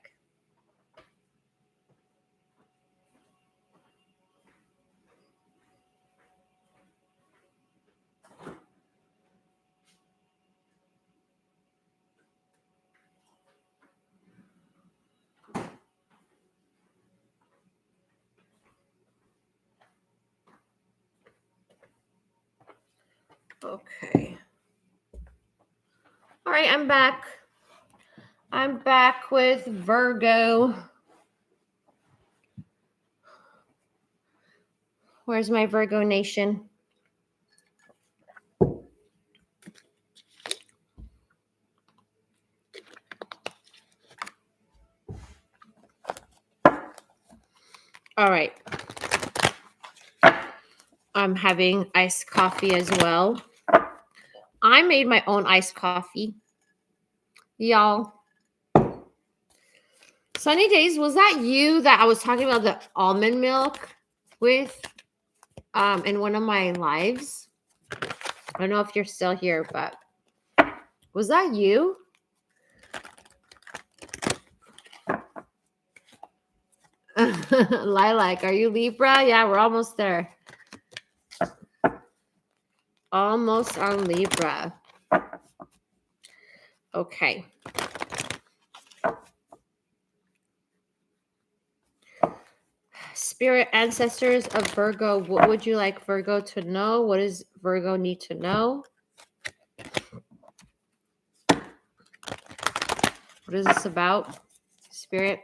Okay. All right, I'm back. I'm back with Virgo. Where's my Virgo nation? All right. I'm having iced coffee as well. I made my own iced coffee. Y'all. Sunny Days, was that you that I was talking about the almond milk with in one of my lives? I don't know if you're still here, but was that you? Lilac, are you Libra? Yeah, we're almost there. Almost on Libra. Okay. Spirit ancestors of Virgo, what would you like Virgo to know? What does Virgo need to know? What is this about? Spirit.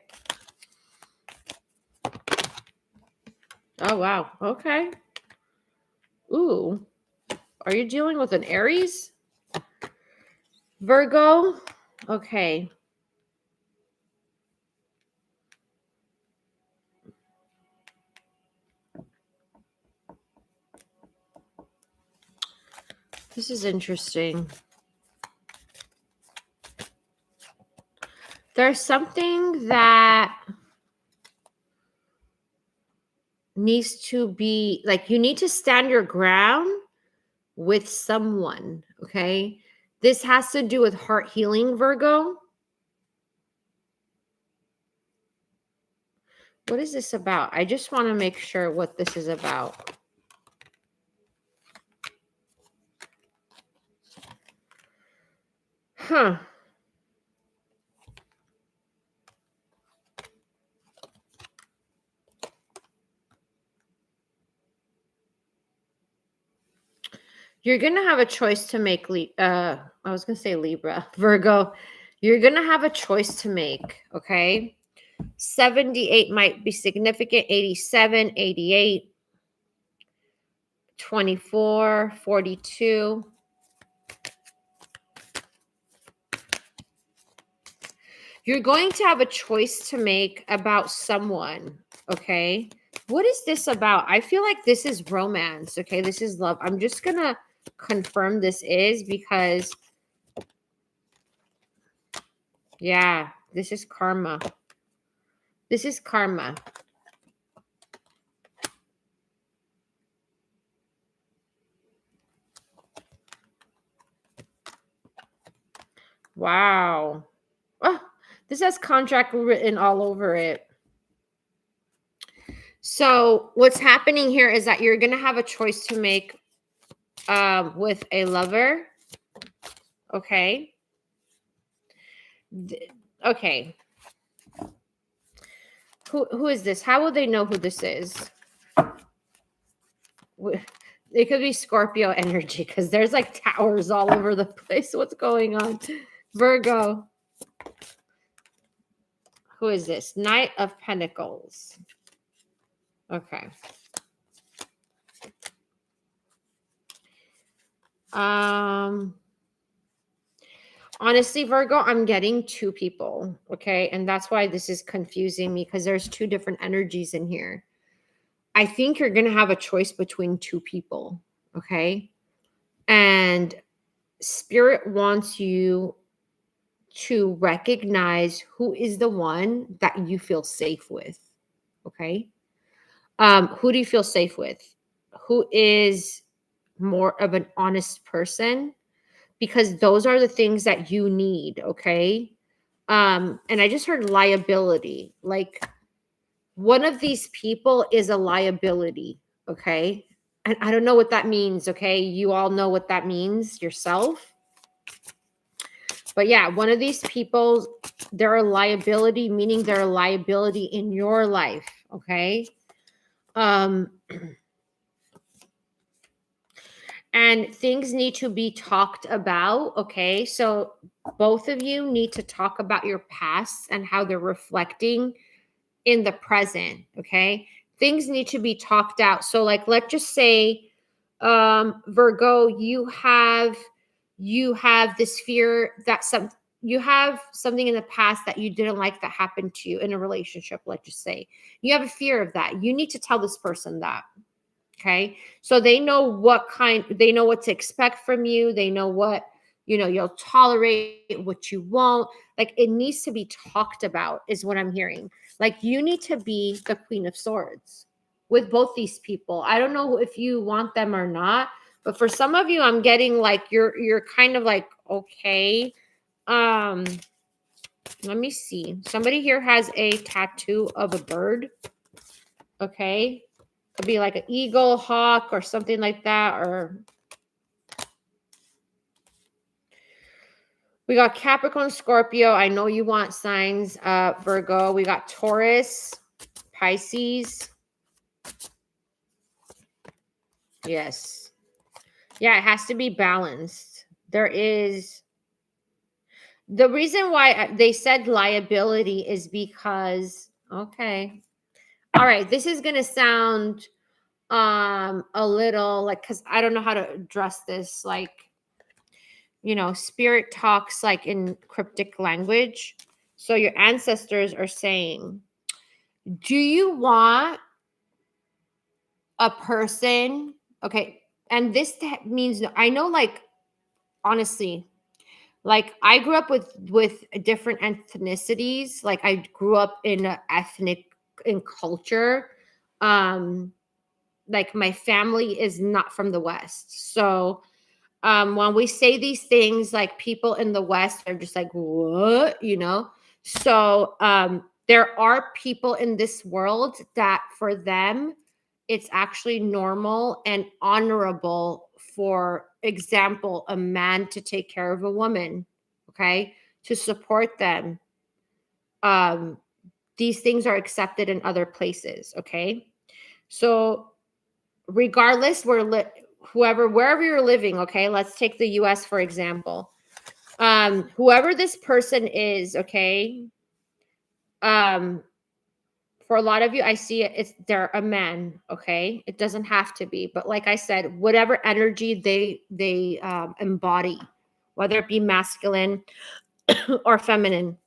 Oh, wow. Okay. Ooh. Are you dealing with an Aries? Virgo? Okay. This is interesting. There's something that needs to be, like, you need to stand your ground with someone, okay? This has to do with heart healing, Virgo. What is this about? I just want to make sure what this is about. Huh. You're going to have a choice to make, I was going to say Libra, Virgo. You're going to have a choice to make, okay? 78 might be significant, 87, 88, 24, 42. You're going to have a choice to make about someone, okay? What is this about? I feel like this is romance, okay? This is love. I'm just going to confirm this is because, yeah, this is karma. This is karma. Wow. Oh, this has contract written all over it. So what's happening here is that you're going to have a choice to make with a lover. Okay. Okay. Who is this? How will they know who this is? It could be Scorpio energy because there's like towers all over the place. What's going on? Virgo. Who is this? Knight of Pentacles. Okay. Honestly, Virgo, I'm getting two people, okay? And that's why this is confusing me because there's two different energies in here. I think you're going to have a choice between two people, okay? And Spirit wants you to recognize who is the one that you feel safe with, okay? Who do you feel safe with? Who is more of an honest person, because those are the things that you need, okay? And I just heard liability. Like one of these people is a liability, okay? And I don't know what that means, okay? You all know what that means yourself. But yeah, one of these people, they're a liability, meaning they're a liability in your life, okay? And things need to be talked about, okay? So both of you need to talk about your past and how they're reflecting in the present, okay? Things need to be talked out. So like let's just say Virgo, you have this fear that you have something in the past that you didn't like that happened to you in a relationship, let's just say. You have a fear of that. You need to tell this person that. Okay. So they know they know what to expect from you. They know what, you'll tolerate, what you won't. Like it needs to be talked about, is what I'm hearing. Like you need to be the Queen of Swords with both these people. I don't know if you want them or not, but for some of you, I'm getting like you're kind of like, okay. Let me see. Somebody here has a tattoo of a bird. Okay. Could be like an eagle, hawk, or something like that. Or we got Capricorn, Scorpio. I know you want signs, Virgo. We got Taurus, Pisces. Yes. Yeah, it has to be balanced. There is. The reason why they said liability is because, okay. All right, this is going to sound a little like, because I don't know how to address this, like, spirit talks like in cryptic language. So your ancestors are saying, do you want a person? Okay. And this means, I know, like, honestly, like I grew up with different ethnicities. Like I grew up in a ethnic in culture. Like my family is not from the West. So when we say these things, like people in the West are just like, what, So there are people in this world that for them, it's actually normal and honorable, for example, a man to take care of a woman, okay, to support them. These things are accepted in other places, okay? So regardless, wherever you're living, okay, let's take the US for example. Whoever this person is, okay, for a lot of you, I see they're a man, okay? It doesn't have to be, but like I said, whatever energy they embody, whether it be masculine or feminine,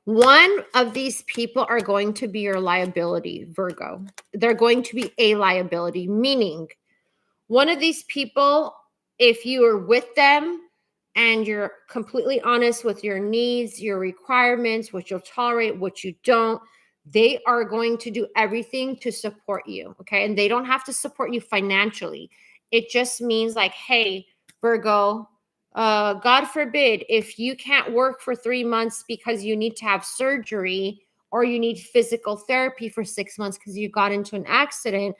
one of these people are going to be your liability, Virgo. They're going to be a liability, meaning one of these people, if you are with them and you're completely honest with your needs, your requirements, what you'll tolerate, what you don't, they are going to do everything to support you. Okay. And they don't have to support you financially. It just means like, hey, Virgo, God forbid, if you can't work for 3 months because you need to have surgery, or you need physical therapy for 6 months because you got into an accident,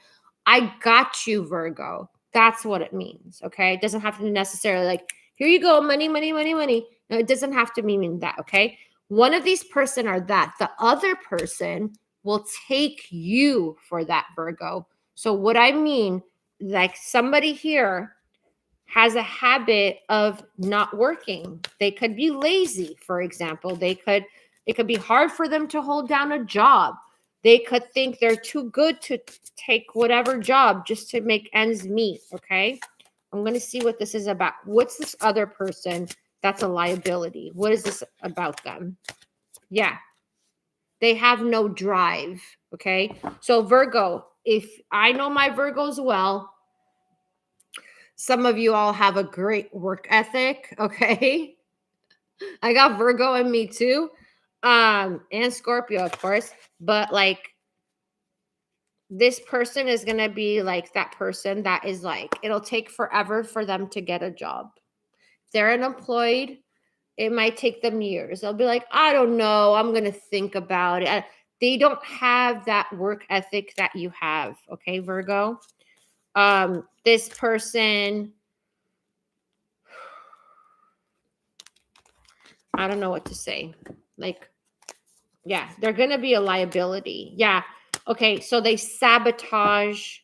I got you, Virgo. That's what it means. Okay. It doesn't have to necessarily like, here you go, money, money, money, money. No, it doesn't have to mean that. Okay. One of these person are that. The other person will take you for that, Virgo. So what I mean, like somebody here has a habit of not working. They could be lazy, for example. It could be hard for them to hold down a job. They could think they're too good to take whatever job just to make ends meet, okay? I'm going to see what this is about. What's this other person that's a liability? What is this about them? Yeah. They have no drive, okay? So Virgo, if I know my Virgos well, some of you all have a great work ethic, okay? I got Virgo in me too. And Scorpio, of course, but like this person is going to be like that person that is like, it'll take forever for them to get a job. If they're unemployed, it might take them years. They'll be like, I don't know, I'm going to think about it. They don't have that work ethic that you have. Okay, Virgo. This person, I don't know what to say. Like, yeah, they're going to be a liability. Yeah. Okay. So they sabotage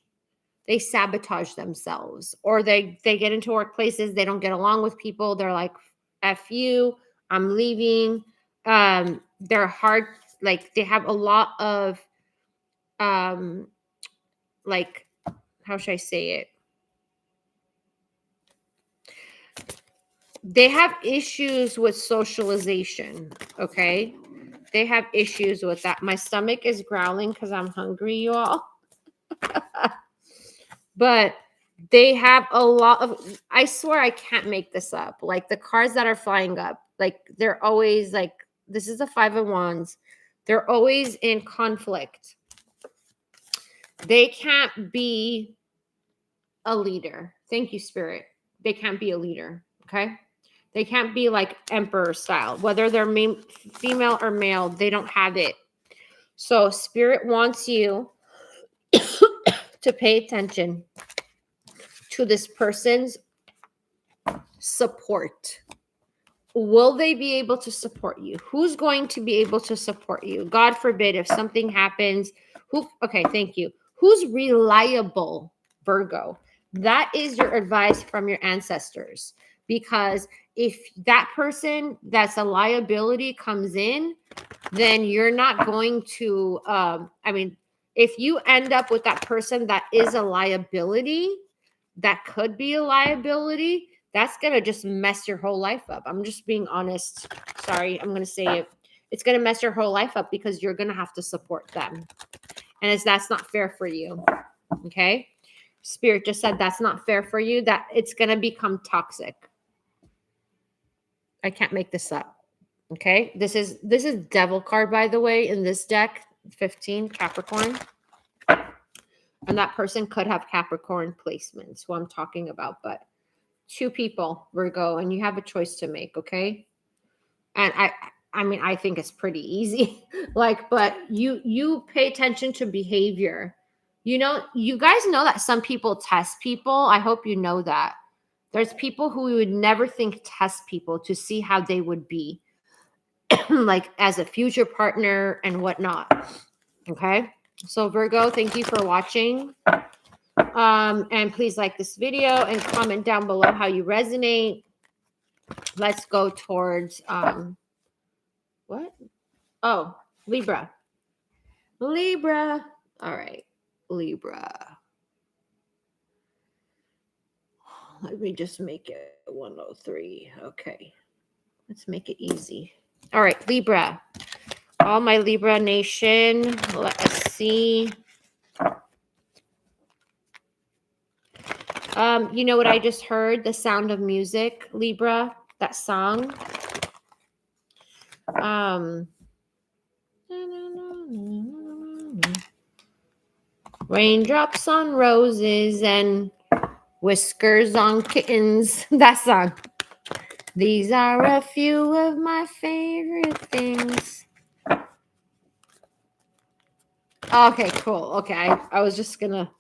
themselves, or they get into workplaces. They don't get along with people. They're like, F you, I'm leaving. They're hard. Like they have a lot of, like, how should I say it? They have issues with socialization. Okay. They have issues with that. My stomach is growling because I'm hungry, you all. But they have a lot of, I swear I can't make this up. Like the cards that are flying up, like they're always like, this is a 5 of Wands. They're always in conflict. They can't be a leader. Thank you, Spirit. They can't be a leader. Okay. They can't be like emperor style, whether they're female or male, they don't have it. So Spirit wants you to pay attention to this person's support. Will they be able to support you? Who's going to be able to support you? God forbid if something happens. Okay, thank you. Who's reliable, Virgo? That is your advice from your ancestors. Because if that person that's a liability comes in, then you're not going to, if you end up with that person that is a liability, that could be a liability, that's going to just mess your whole life up. I'm just being honest. Sorry, I'm going to say it. It's going to mess your whole life up because you're going to have to support them. And that's not fair for you. Okay? Spirit just said that's not fair for you, that it's going to become toxic. I can't make this up. Okay? This is devil card, by the way, in this deck, 15, Capricorn. And that person could have Capricorn placements, who I'm talking about, but 2 people, Virgo, and you have a choice to make, okay? And I think it's pretty easy. Like, but you pay attention to behavior. You know, you guys know that some people test people. I hope you know that. There's people who we would never think test people to see how they would be, like as a future partner and whatnot. Okay? So Virgo, thank you for watching. And please like this video and comment down below how you resonate. Let's go towards what? Oh, Libra. Libra. All right. Libra. Let me just make it 103. Okay. Let's make it easy. All right, Libra. All my Libra nation. Let us see. You know what I just heard? The Sound of Music, Libra, that song. Raindrops on roses and whiskers on kittens. That song. These are a few of my favorite things. Okay, cool. Okay, I was just gonna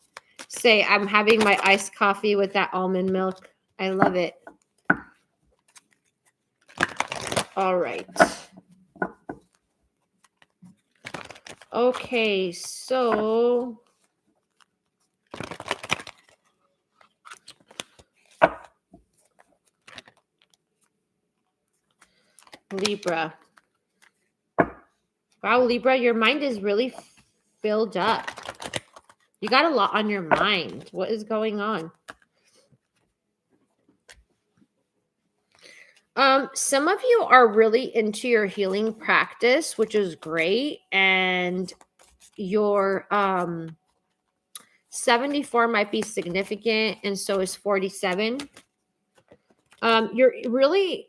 say I'm having my iced coffee with that almond milk. I love it. All right. Okay, so Libra. Wow, Libra, your mind is really filled up. You got a lot on your mind. What is going on? Some of you are really into your healing practice, which is great. And your 74 might be significant, and so is 47. You're really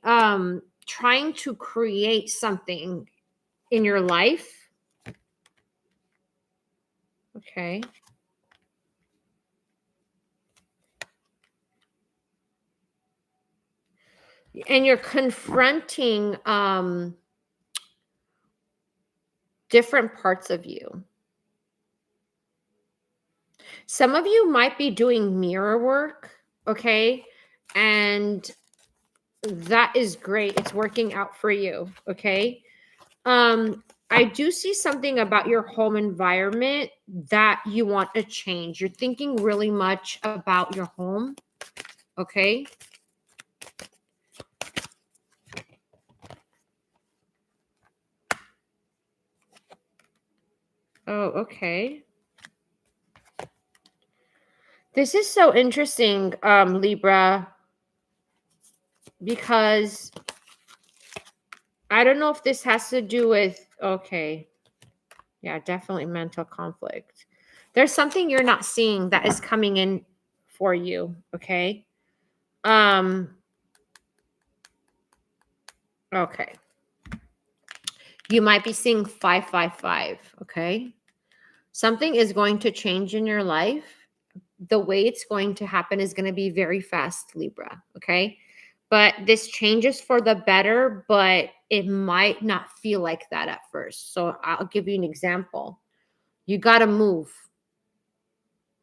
trying to create something in your life. Okay. And you're confronting different parts of you. Some of you might be doing mirror work, okay? And that is great. It's working out for you, okay? I do see something about your home environment that you want to change. You're thinking really much about your home, okay? Oh, okay. This is so interesting, Libra, because I don't know if this has to do with, okay. Yeah, definitely mental conflict. There's something you're not seeing that is coming in for you, okay? Um, okay. You might be seeing 555, okay? Something is going to change in your life. The way it's going to happen is going to be very fast, Libra, okay? But this changes for the better, but it might not feel like that at first. So I'll give you an example. You got to move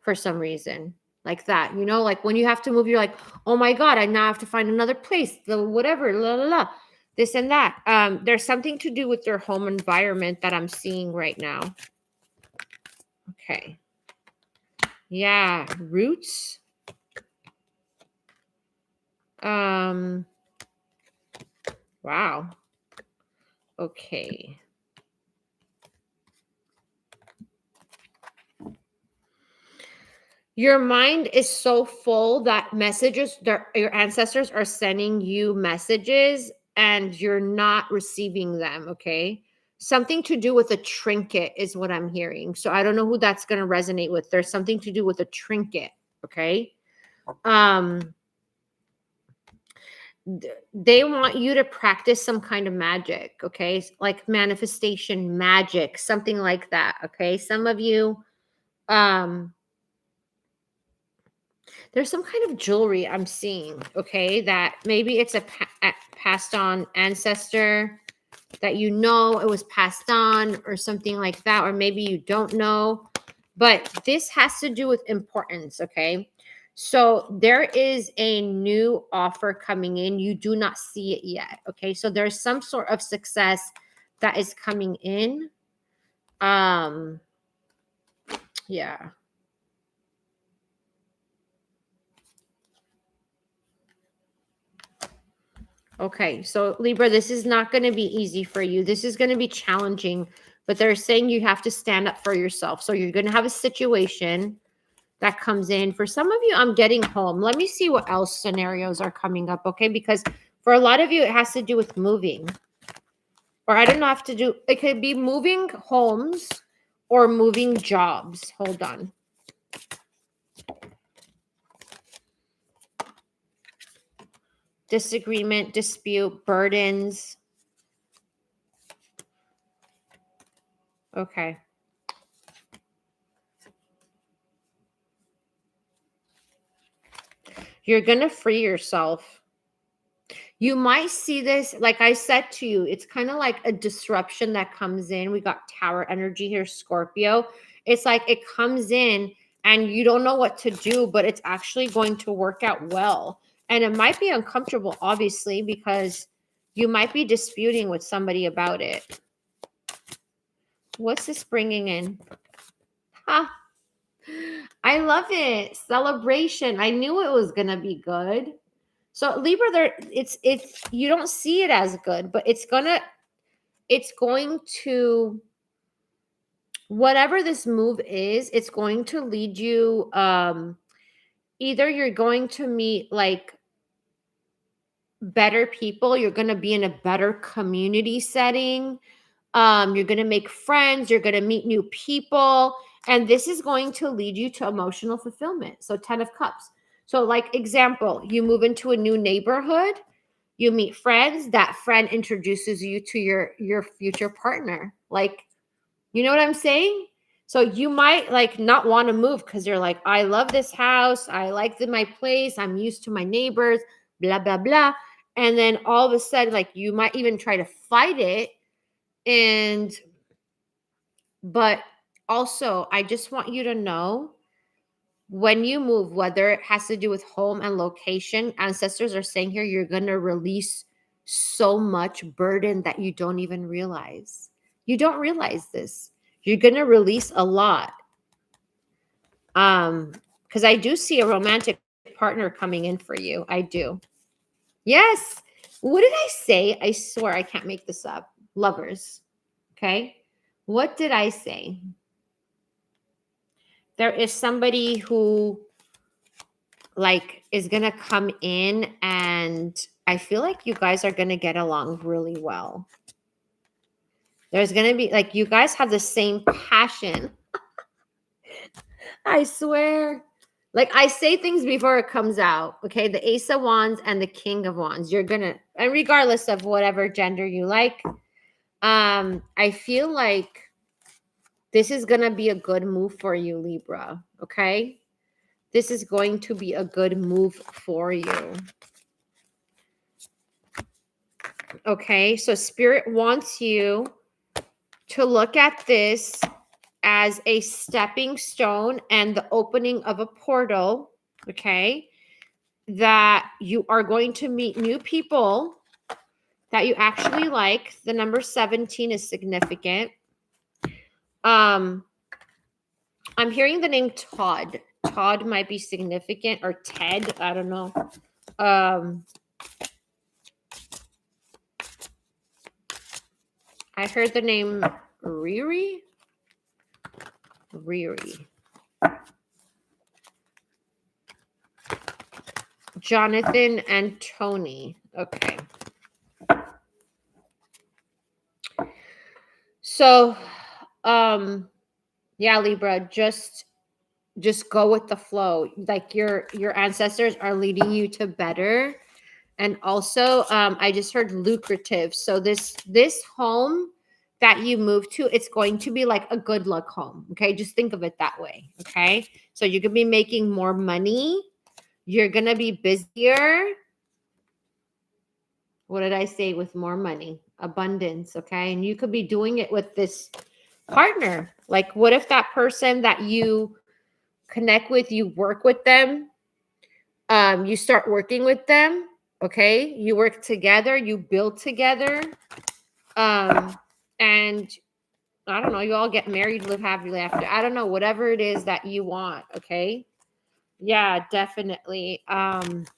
for some reason, like that, like when you have to move, you're like, oh my God, I now have to find another place, the whatever, la la la, this and that. There's something to do with your home environment that I'm seeing right now. Okay. Yeah, roots. Wow. Okay. Your mind is so full that your ancestors are sending you messages and you're not receiving them, okay? Something to do with a trinket is what I'm hearing. So I don't know who that's going to resonate with. There's something to do with a trinket, okay? They want you to practice some kind of magic, okay? Like manifestation magic, something like that, okay? Some of you there's some kind of jewelry I'm seeing, okay, that maybe it's a passed on ancestor that it was passed on or something like that, or maybe you don't know, but this has to do with importance, okay? So there is a new offer coming in. You do not see it yet, okay? So there's some sort of success that is coming in. Yeah. Okay, so Libra, this is not going to be easy for you. This is going to be challenging, but they're saying you have to stand up for yourself. So you're going to have a situation that comes in. For some of you, I'm getting home. Let me see what else scenarios are coming up, okay? Because for a lot of you, it has to do with moving. Or I don't know, it could be moving homes or moving jobs. Hold on. Disagreement, dispute, burdens. Okay. You're going to free yourself. You might see this, like I said to you, it's kind of like a disruption that comes in. We got tower energy here, Scorpio. It's like it comes in and you don't know what to do, but it's actually going to work out well. And it might be uncomfortable, obviously, because you might be disputing with somebody about it. What's this bringing in? Ha! I love it. Celebration. I knew it was going to be good. So Libra, it's you don't see it as good, but it's going to, whatever this move is, it's going to lead you, either you're going to meet like better people, you're going to be in a better community setting, you're going to make friends, you're going to meet new people, and this is going to lead you to emotional fulfillment. So 10 of Cups. So like example, you move into a new neighborhood, you meet friends, that friend introduces you to your future partner. Like, you know what I'm saying? So you might like not want to move because you're like, I love this house. I like my place. I'm used to my neighbors, blah, blah, blah. And then all of a sudden, like you might even try to fight it. But also, I just want you to know when you move, whether it has to do with home and location, ancestors are saying here, you're going to release so much burden that you don't even realize. You don't realize this. You're going to release a lot. Because I do see a romantic partner coming in for you. I do. Yes. What did I say? I swear I can't make this up. Lovers. Okay. What did I say? There is somebody who like is going to come in, and I feel like you guys are going to get along really well. There's going to be like, you guys have the same passion. I swear. Like I say things before it comes out. Okay. The Ace of Wands and the King of Wands. You're going to, and regardless of whatever gender you like, I feel like this is going to be a good move for you, Libra. Okay. This is going to be a good move for you. Okay. So Spirit wants you to look at this as a stepping stone and the opening of a portal. Okay. That you are going to meet new people that you actually like. The number 17 is significant. I'm hearing the name Todd. Todd might be significant, or Ted. I don't know. I heard the name Riri. Jonathan and Tony. Okay. So, yeah, Libra, just go with the flow. Like your ancestors are leading you to better. And also, I just heard lucrative. So this home that you move to, it's going to be like a good luck home. Okay. Just think of it that way. Okay. So you could be making more money. You're going to be busier. What did I say with more money? Abundance. Okay. And you could be doing it with this partner. Like, what if that person that you connect with, you work with them, you start working with them, okay, you work together, you build together, and I don't know, you all get married, live happily after. I don't know, whatever it is that you want. Okay. Yeah, definitely.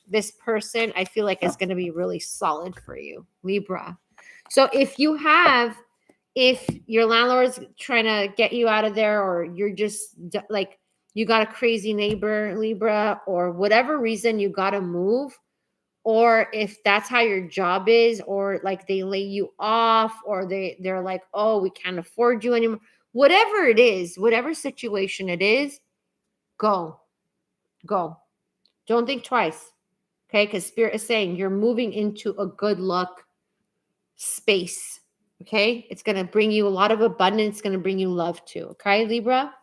This person I feel like is going to be really solid for you, Libra. So if your landlord's trying to get you out of there, or you're just like, you got a crazy neighbor, Libra, or whatever reason you got to move, or if that's how your job is, or like they lay you off, or they're like, oh, we can't afford you anymore, whatever it is, whatever situation it is, go. Don't think twice. Okay. Because Spirit is saying you're moving into a good luck space. Okay. It's going to bring you a lot of abundance. It's going to bring you love too. Okay, Libra.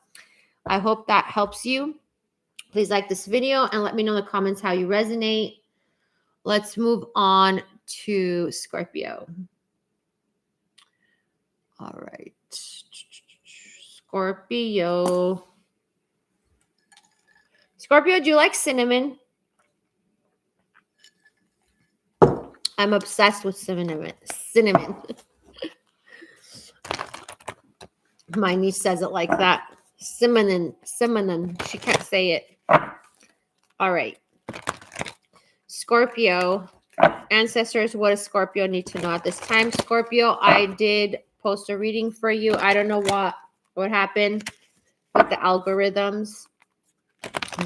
I hope that helps you. Please like this video and let me know in the comments how you resonate. Let's move on to Scorpio. All right. Scorpio. Scorpio, do you like cinnamon? I'm obsessed with cinnamon. My niece says it like that. Cinnamon. She can't say it. All right. Scorpio. Ancestors, what does Scorpio need to know at this time? Scorpio, I did post a reading for you. I don't know what happened with the algorithms,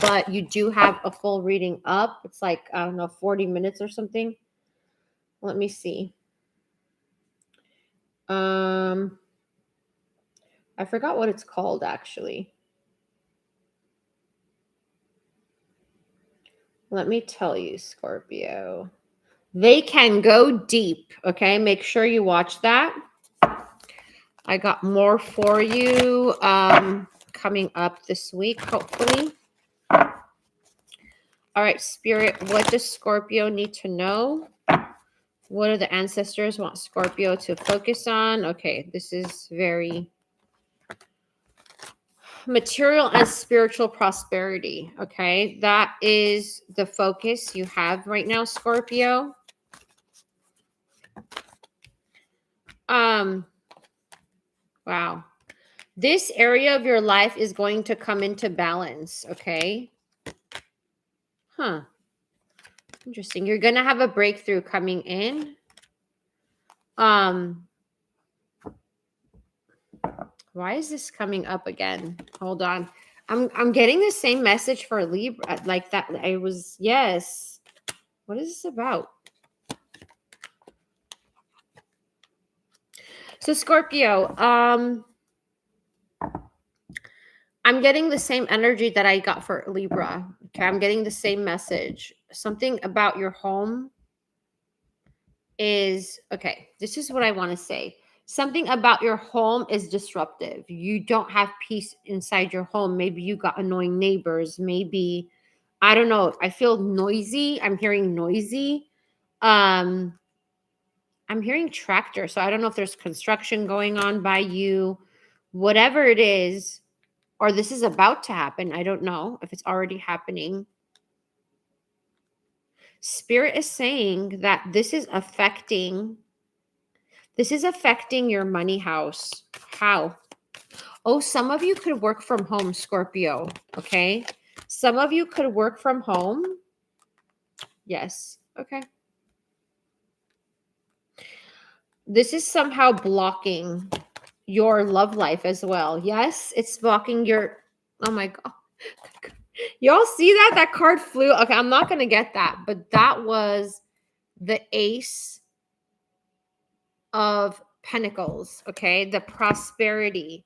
but you do have a full reading up. It's like, I don't know, 40 minutes or something. Let me see. I forgot what it's called, actually. Let me tell you, Scorpio. They can go deep, okay? Make sure you watch that. I got more for you coming up this week, hopefully. All right, Spirit, what does Scorpio need to know? What do the ancestors want Scorpio to focus on? Okay, this is very material and spiritual prosperity. Okay, that is the focus you have right now, Scorpio. Wow. This area of your life is going to come into balance, okay? Huh. Interesting. You're going to have a breakthrough coming in. Why is this coming up again? Hold on. I'm getting the same message for Libra like that. Yes. What is this about? So Scorpio, I'm getting the same energy that I got for Libra. Okay, I'm getting the same message. Something about your home is okay. This is what I want to say. Something about your home is disruptive. You don't have peace inside your home. Maybe you got annoying neighbors. Maybe, I don't know. I feel noisy. I'm hearing noisy. I'm hearing tractor. So I don't know if there's construction going on by you. Whatever it is, or this is about to happen. I don't know if it's already happening. Spirit is saying that this is affecting your money house. How? Oh, some of you could work from home, Scorpio. Okay. Some of you could work from home. Yes. Okay. This is somehow blocking your love life as well. Yes, it's blocking your, oh my God. Y'all see that? That card flew. Okay, I'm not going to get that, but that was the Ace of Pentacles, okay? The prosperity.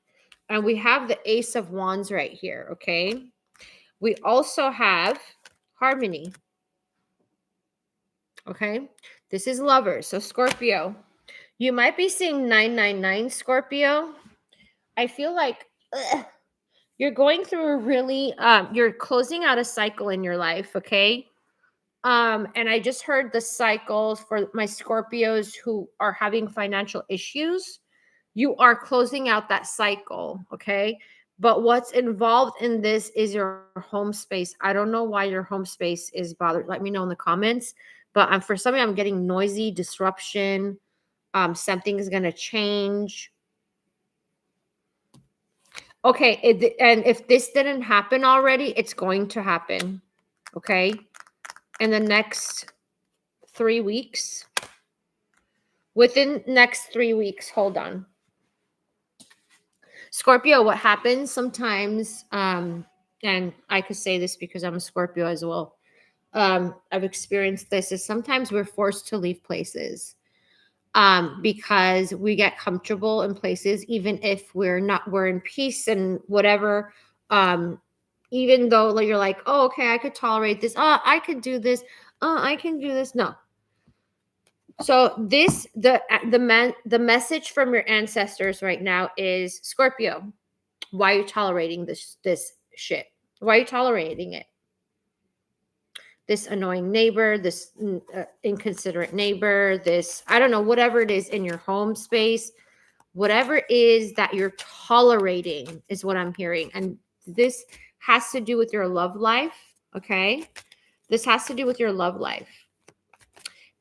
And we have the Ace of Wands right here, okay? We also have harmony, okay? This is lovers. So Scorpio, you might be seeing 999, Scorpio. I feel like you're going through a really, you're closing out a cycle in your life, okay? And I just heard the cycles for my Scorpios who are having financial issues. You are closing out that cycle, okay? But what's involved in this is your home space. I don't know why your home space is bothered. Let me know in the comments. But for some, I'm getting noisy, disruption. Something is going to change. Okay, and if this didn't happen already, it's going to happen, okay? In the next 3 weeks. Within next 3 weeks, hold on. Scorpio, what happens sometimes, and I could say this because I'm a Scorpio as well. I've experienced this, is sometimes we're forced to leave places because we get comfortable in places, even if we're in peace and whatever. Even though you're like, oh, okay, I could tolerate this. Oh, I could do this. Oh, I can do this. No. So the message from your ancestors right now is, Scorpio, why are you tolerating this shit? Why are you tolerating it? This annoying neighbor, this inconsiderate neighbor, this, I don't know, whatever it is in your home space, whatever it is that you're tolerating is what I'm hearing. And this has to do with your love life, okay? This has to do with your love life.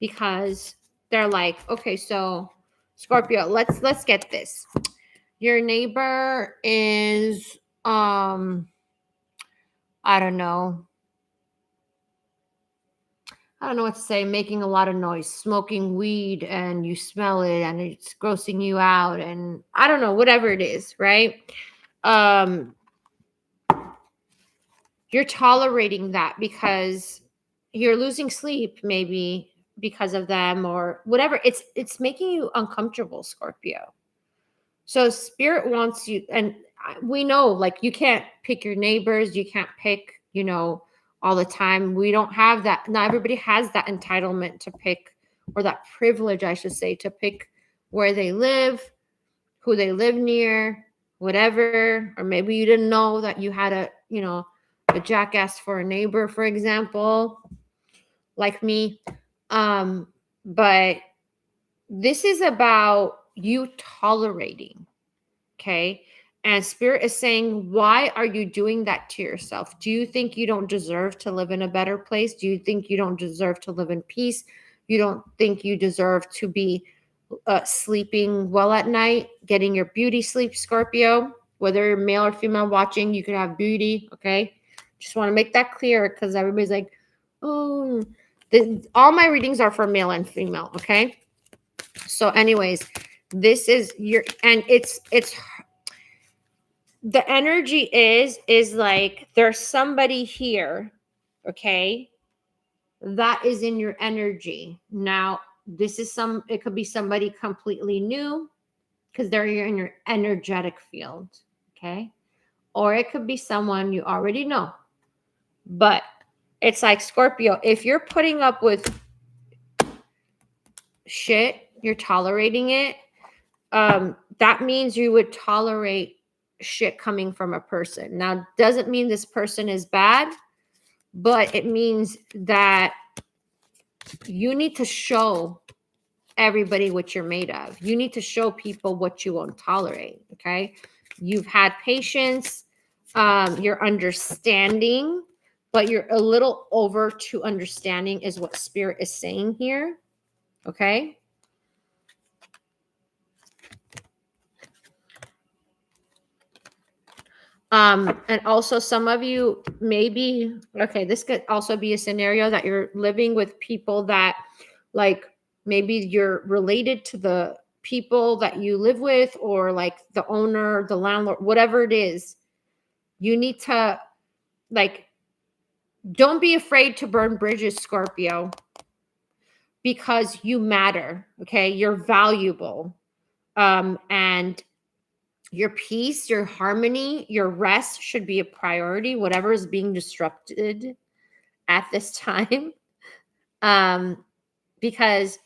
Because they're like, okay, so Scorpio, let's get this. Your neighbor is I don't know what to say, making a lot of noise, smoking weed, and you smell it and it's grossing you out, and I don't know, whatever it is, right? You're tolerating that because you're losing sleep, maybe because of them or whatever. It's making you uncomfortable, Scorpio. So Spirit wants you, and we know, like, you can't pick your neighbors, you can't pick, all the time. We don't have that. Not everybody has that entitlement to pick, or that privilege, I should say, to pick where they live, who they live near, whatever. Or maybe you didn't know that you had a jackass for a neighbor, for example, like me. But this is about you tolerating, okay? And Spirit is saying, why are you doing that to yourself? Do you think you don't deserve to live in a better place? Do you think you don't deserve to live in peace? You don't think you deserve to be sleeping well at night, getting your beauty sleep, Scorpio? Whether you're male or female watching, you can have beauty, okay? Just want to make that clear because everybody's like, oh, all my readings are for male and female, okay? So anyways, this is your, and it's the energy is like there's somebody here, okay, that is in your energy. Now, it could be somebody completely new because they're in your energetic field, okay? Or it could be someone you already know. But it's like Scorpio, if you're putting up with shit, you're tolerating it, that means you would tolerate shit coming from a person. Now, doesn't mean this person is bad, but it means that you need to show everybody what you're made of. You need to show people what you won't tolerate, okay? You've had patience, you're understanding, but you're a little over to understanding is what Spirit is saying here, okay? And also some of you maybe, okay, this could also be a scenario that you're living with people that like maybe you're related to the people that you live with or like the owner, the landlord, whatever it is. You need to like, don't be afraid to burn bridges, Scorpio, because you matter, okay? You're valuable. And your peace, your harmony, your rest should be a priority, whatever is being disrupted at this time. Because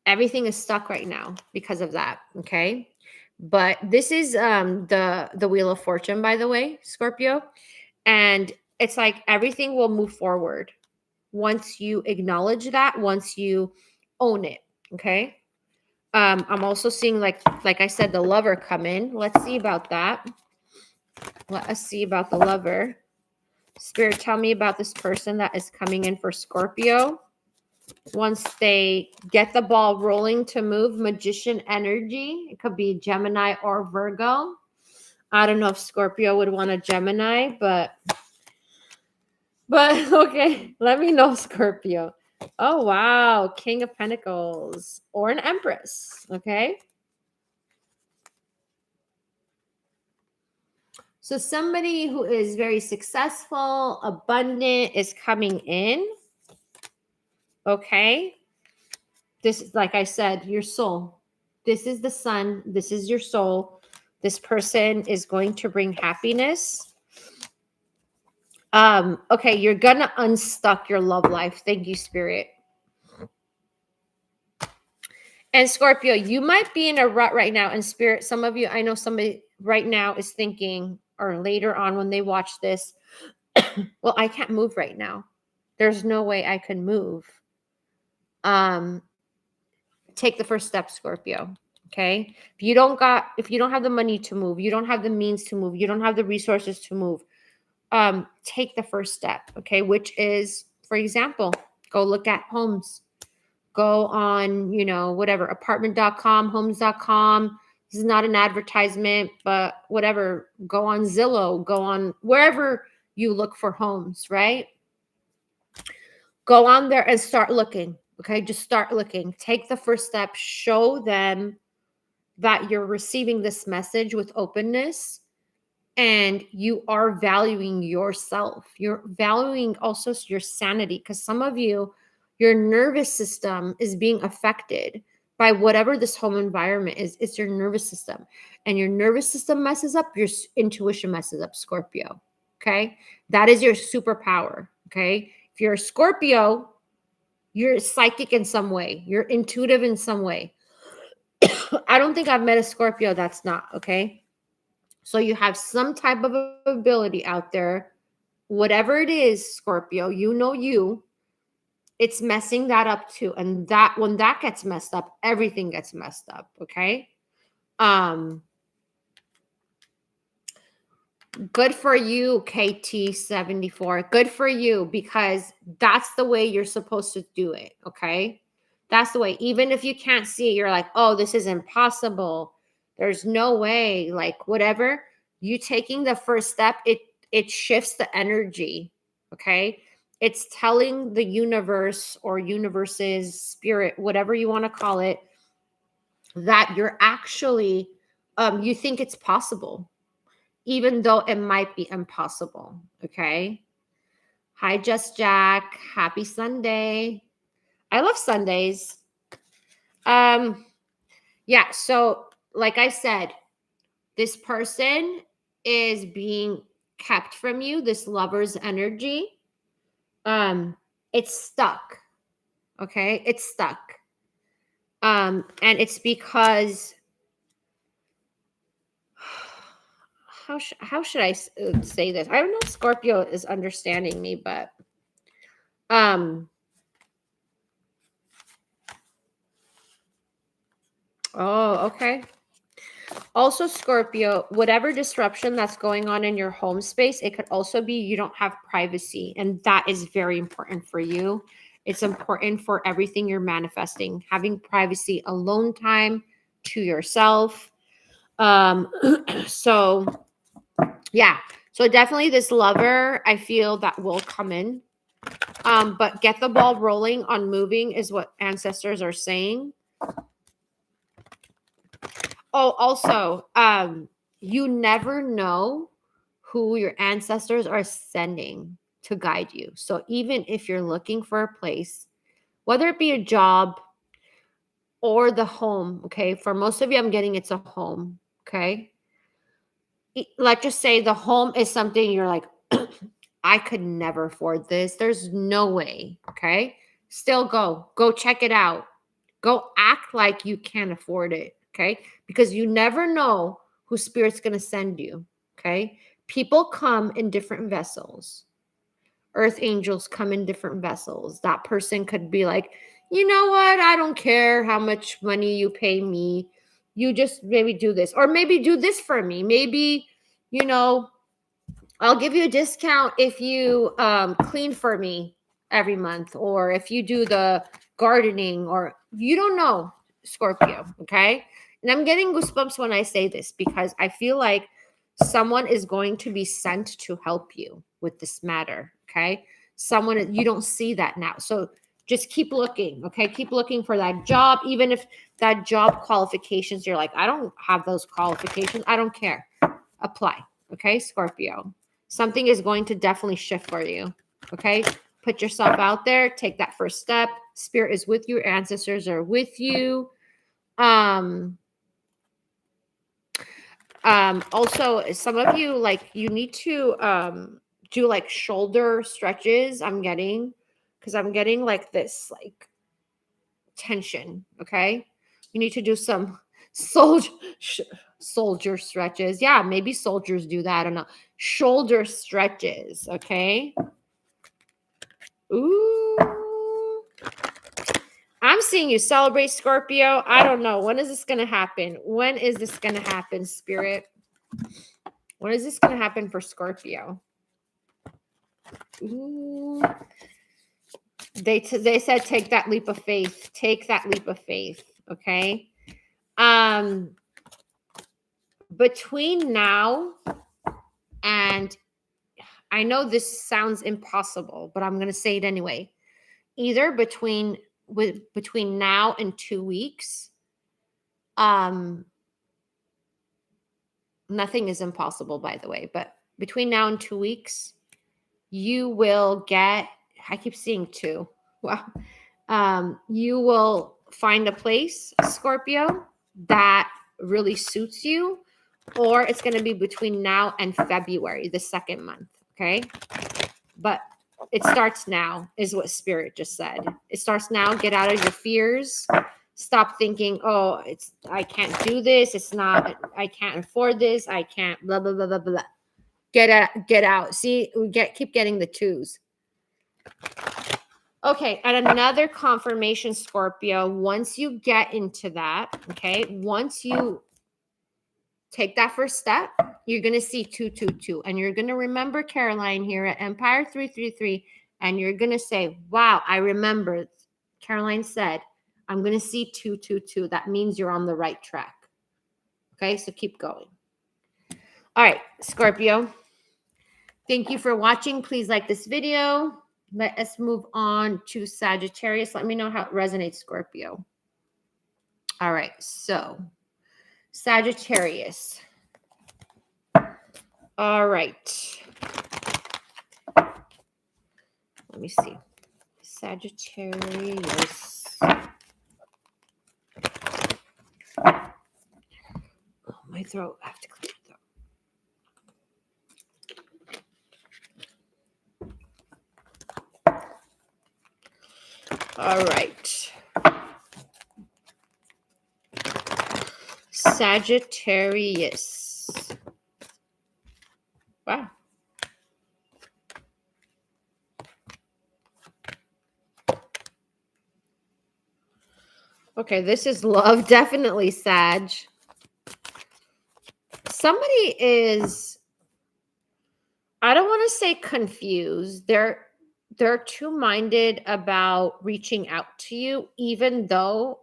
everything is stuck right now because of that, okay? But this is the Wheel of Fortune, by the way, Scorpio. And it's like everything will move forward once you acknowledge that, once you own it, okay? I'm also seeing like I said, the Lover come in. Let's see about that. Let us see about the Lover. Spirit, tell me about this person that is coming in for Scorpio. Once they get the ball rolling to move, Magician energy. It could be Gemini or Virgo. I don't know if Scorpio would want a Gemini, but okay, let me know, Scorpio. Oh, wow. King of Pentacles or an Empress, okay? So somebody who is very successful, abundant is coming in, okay? This is, like I said, your soul. This is the sun. This is your soul. This person is going to bring happiness. Okay, you're gonna unstuck your love life. Thank you, Spirit. And Scorpio, you might be in a rut right now. And Spirit, some of you, I know somebody right now is thinking, or later on when they watch this, well, I can't move right now. There's no way I can move. Take the first step, Scorpio. Okay. If you don't have the money to move, you don't have the means to move, you don't have the resources to move, take the first step. Okay. Which is, for example, go look at homes. Go on, whatever, apartment.com, homes.com. This is not an advertisement, but whatever. Go on Zillow, go on wherever you look for homes, right? Go on there and start looking. Okay. Just start looking. Take the first step. Show them that you're receiving this message with openness and you are valuing yourself. You're valuing also your sanity, because some of you, your nervous system is being affected by whatever this home environment is. It's your nervous system, and your nervous system messes up, your intuition messes up, Scorpio. Okay. That is your superpower. Okay. If you're a Scorpio, you're psychic in some way, you're intuitive in some way. I don't think I've met a Scorpio that's not, okay? So you have some type of ability out there, whatever it is, Scorpio, you know you, it's messing that up too. And that when that gets messed up, everything gets messed up, okay? Um Good for you, KT74. Good for you because that's the way you're supposed to do it, okay? That's the way. Even if you can't see it, you're like, "Oh, this is impossible. There's no way." Like whatever, you taking the first step, it shifts the energy, okay? It's telling the universe or universe's spirit, whatever you want to call it, that you're actually you think it's possible even though it might be impossible. Okay. Hi, Just Jack. Happy Sunday. I love Sundays. Um, yeah. So, like I said, this person is being kept from you, this lover's energy. It's stuck. Okay. It's stuck. And it's because how should I say this? I don't know if Scorpio is understanding me, but um oh, okay. Also, Scorpio, whatever disruption that's going on in your home space, it could also be you don't have privacy. And that is very important for you. It's important for everything you're manifesting, having privacy, alone time to yourself. Um, so, yeah. So, definitely this lover, I feel that will come in. But get the ball rolling on moving is what ancestors are saying. Oh, also, you never know who your ancestors are sending to guide you. So even if you're looking for a place, whether it be a job or the home, okay, for most of you, I'm getting it's a home, okay? Let's just say the home is something you're like, I could never afford this. There's no way, okay? Still go check it out. Go act like you can't afford it, okay? Because you never know who spirit's going to send you, okay? People come in different vessels. Earth angels come in different vessels. That person could be like, you know what? I don't care how much money you pay me. You just maybe do this, or maybe do this for me. Maybe, you know, I'll give you a discount if you clean for me every month, or if you do the gardening, or you don't know, Scorpio. Okay. And I'm getting goosebumps when I say this because I feel like someone is going to be sent to help you with this matter. Okay. Someone, you don't see that now. So just keep looking. Okay. Keep looking for that job. Even if that job qualifications, you're like, I don't have those qualifications. I don't care. Apply. Okay. Scorpio. Something is going to definitely shift for you. Okay. Put yourself out there. Take that first step. Spirit is with you. Ancestors are with you. Also, some of you, like, you need to do like shoulder stretches. I'm getting, because I'm getting like this like tension. Okay. You need to do some soldier soldier stretches. Yeah, maybe soldiers do that. I don't know. Shoulder stretches. Okay. Ooh. I'm seeing you celebrate, Scorpio. I don't know. When is this going to happen? When is this going to happen, Spirit? When is this going to happen for Scorpio? Ooh. They said take that leap of faith. Take that leap of faith. Okay. Between now and, I know this sounds impossible, but I'm going to say it anyway. Either between now and 2 weeks, nothing is impossible, by the way, but between now and 2 weeks, you will get, I keep seeing 2. Wow. You will find a place, Scorpio, that really suits you, or it's going to be between now and February, the second month. Okay. But it starts now, is what Spirit just said. It starts now. Get out of your fears. Stop thinking, oh, I can't do this. It's not, I can't afford this. I can't, blah, blah, blah, blah, blah. Get out. See, keep getting the twos. Okay, and another confirmation, Scorpio, once you get into that, okay, once you take that first step, you're going to see 222, and you're going to remember Caroline here at Empire 333, and you're going to say, wow, I remember Caroline said, I'm going to see 222. That means you're on the right track. Okay, so keep going. All right, Scorpio, thank you for watching. Please like this video. Let us move on to Sagittarius. Let me know how it resonates, Scorpio. All right, so Sagittarius. All right. Let me see. Sagittarius. Oh, my throat. I have to clear the throat. All right. Sagittarius. Wow. Okay, this is love. Definitely Sag. Somebody is, I don't want to say confused. They're two-minded about reaching out to you, even though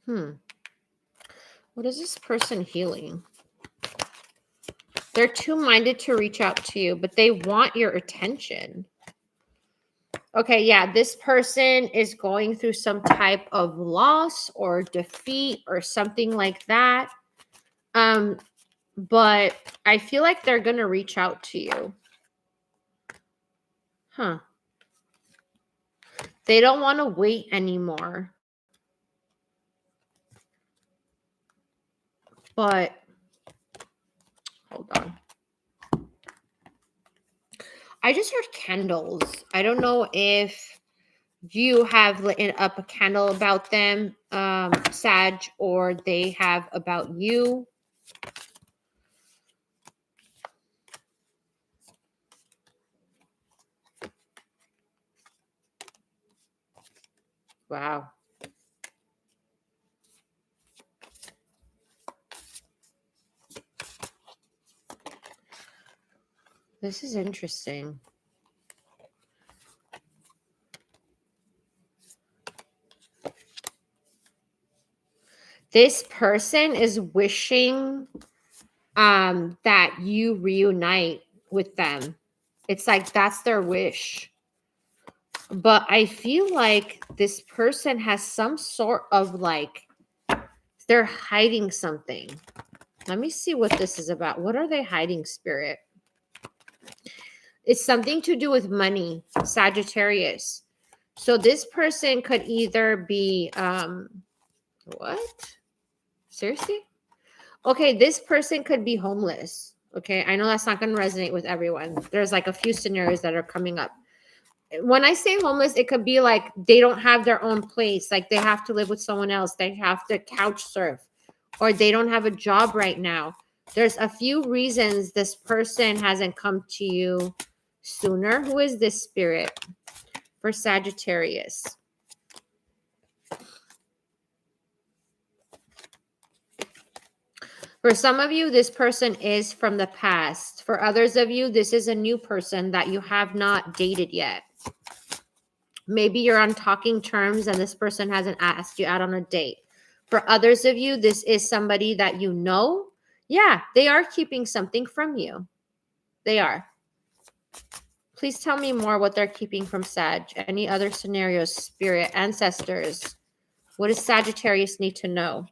what is this person healing? They're two-minded to reach out to you, but they want your attention. Okay, yeah, this person is going through some type of loss or defeat or something like that. But I feel like they're going to reach out to you. Huh. They don't want to wait anymore. But hold on. I just heard candles. I don't know if you have lit up a candle about them, Sag, or they have about you. Wow. This is interesting. This person is wishing that you reunite with them. It's like that's their wish. But I feel like this person has some sort of like, they're hiding something. Let me see what this is about. What are they hiding, Spirit? It's something to do with money, Sagittarius. So this person could either be, what? Seriously? Okay, this person could be homeless. Okay, I know that's not going to resonate with everyone. There's like a few scenarios that are coming up. When I say homeless, it could be like they don't have their own place. Like they have to live with someone else. They have to couch surf, or they don't have a job right now. There's a few reasons this person hasn't come to you sooner. Who is this spirit for Sagittarius? For some of you, this person is from the past. For others of you, this is a new person that you have not dated yet. Maybe you're on talking terms and this person hasn't asked you out on a date. For others of you, this is somebody that you know. Yeah, they are keeping something from you. They are. Please tell me more what they're keeping from Sag. Any other scenarios, spirit, ancestors? What does Sagittarius need to know?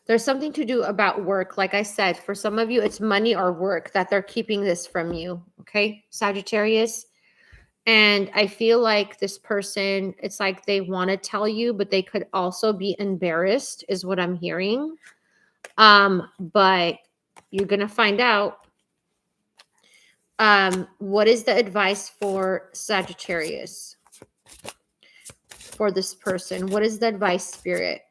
There's something to do about work. Like I said, for some of you, it's money or work that they're keeping this from you. Okay, Sagittarius. And I feel like this person, it's like they want to tell you, but they could also be embarrassed, is what I'm hearing. But you're going to find out. What is the advice for Sagittarius? For this person, what is the advice, Spirit?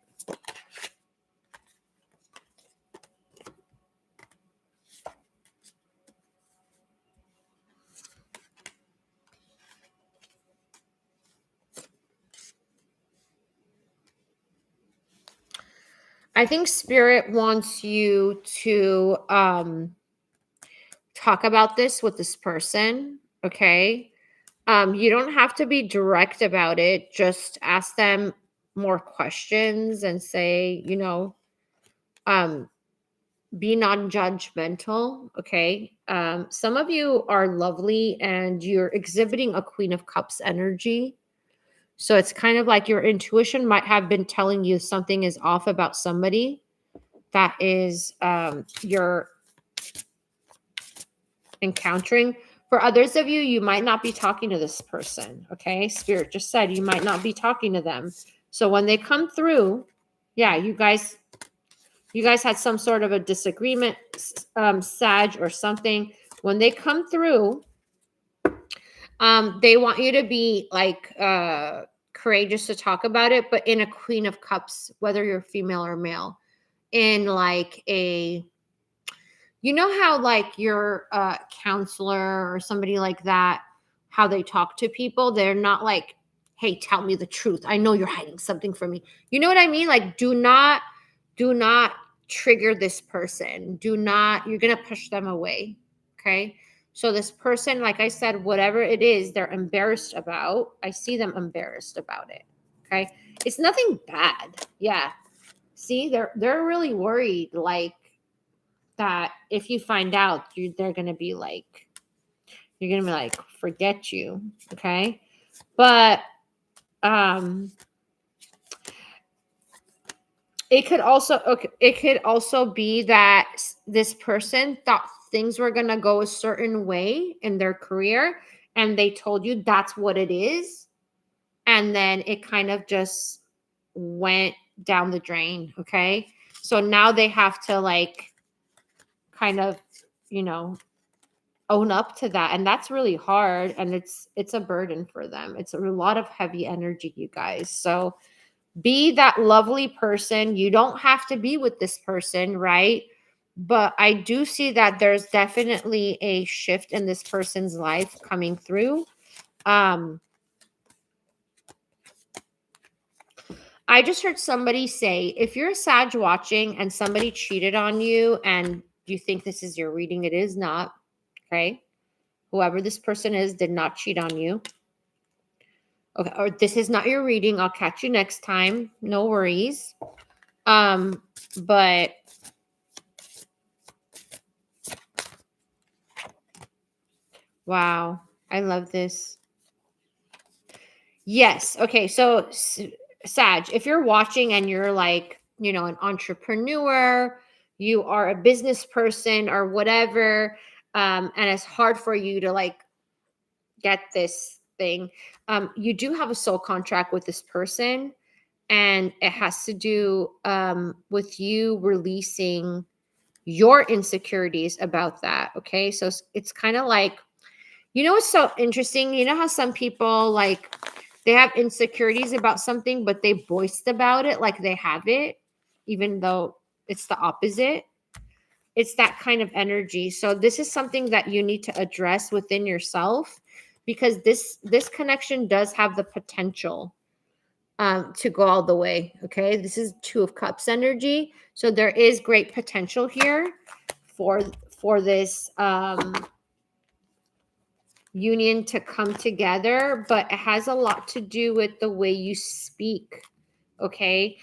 I think Spirit wants you to talk about this with this person, okay? You don't have to be direct about it. Just ask them more questions and say, be non-judgmental, okay? Some of you are lovely and you're exhibiting a Queen of Cups energy. So it's kind of like your intuition might have been telling you something is off about somebody that is you're encountering. For others of you, you might not be talking to this person, okay? Spirit just said you might not be talking to them. So when they come through, yeah, you guys had some sort of a disagreement, Sag or something. When they come through, they want you to be like courageous to talk about it, but in a Queen of Cups, whether you're female or male, in like a, you know how like your counselor or somebody like that, how they talk to people, they're not like, hey, tell me the truth, I know you're hiding something from me. You know what I mean? Like, do not trigger this person. Do not, you're gonna push them away. Okay. So this person, like I said, whatever it is they're embarrassed about, I see them embarrassed about it. Okay. It's nothing bad. Yeah. See, they're really worried, like, that if you find out, they're gonna be like, you're gonna be like, forget you. Okay. But it could also be that this person thought things were going to go a certain way in their career and they told you that's what it is, and then it kind of just went down the drain. Okay, so now they have to like kind of, own up to that, and that's really hard, and it's a burden for them. It's a lot of heavy energy, you guys. So be that lovely person. You don't have to be with this person, right? But I do see that there's definitely a shift in this person's life coming through. I just heard somebody say, if you're a Sag watching and somebody cheated on you and you think this is your reading, it is not. Okay. Whoever this person is did not cheat on you. Okay. Or this is not your reading. I'll catch you next time. No worries. But wow, I love this. Yes. Okay. So, Sag, if you're watching and you're like, an entrepreneur, you are a business person or whatever, and it's hard for you to like get this thing, you do have a soul contract with this person, and it has to do with you releasing your insecurities about that. Okay. So it's kind of like, what's so interesting? You know how some people like they have insecurities about something, but they boast about it like they have it, even though it's the opposite. It's that kind of energy. So this is something that you need to address within yourself, because this connection does have the potential to go all the way. Okay. This is Two of Cups energy. So there is great potential here for this union to come together, but it has a lot to do with the way you speak. Okay.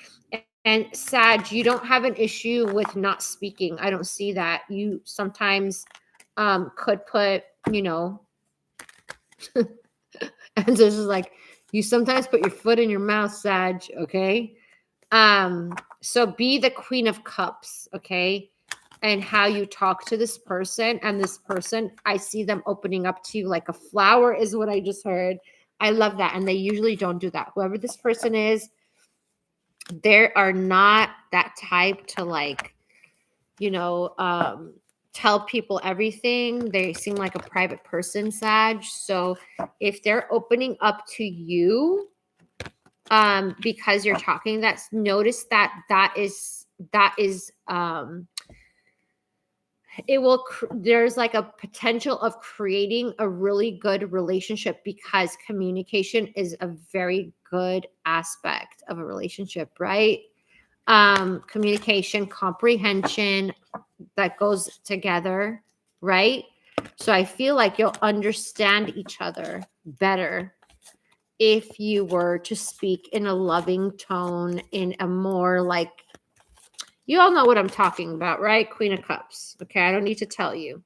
And Sag, you don't have an issue with not speaking. I don't see that. You sometimes could put, and this is like, you sometimes put your foot in your mouth, Sag. Okay. So be the Queen of Cups. Okay. and how you talk to this person. And this person, I see them opening up to you like a flower is what I just heard. I love that. And they usually don't do that. Whoever this person is, they are not that type to like, you know, tell people everything. They seem like a private person, Sag. So if they're opening up to you, because you're talking, that's notice that is it will there's like a potential of creating a really good relationship, because communication is a very good aspect of a relationship, right? Communication, comprehension, that goes together, right? So I feel like you'll understand each other better if you were to speak in a loving tone, in a more like, you all know what I'm talking about, right? Queen of Cups. Okay, I don't need to tell you.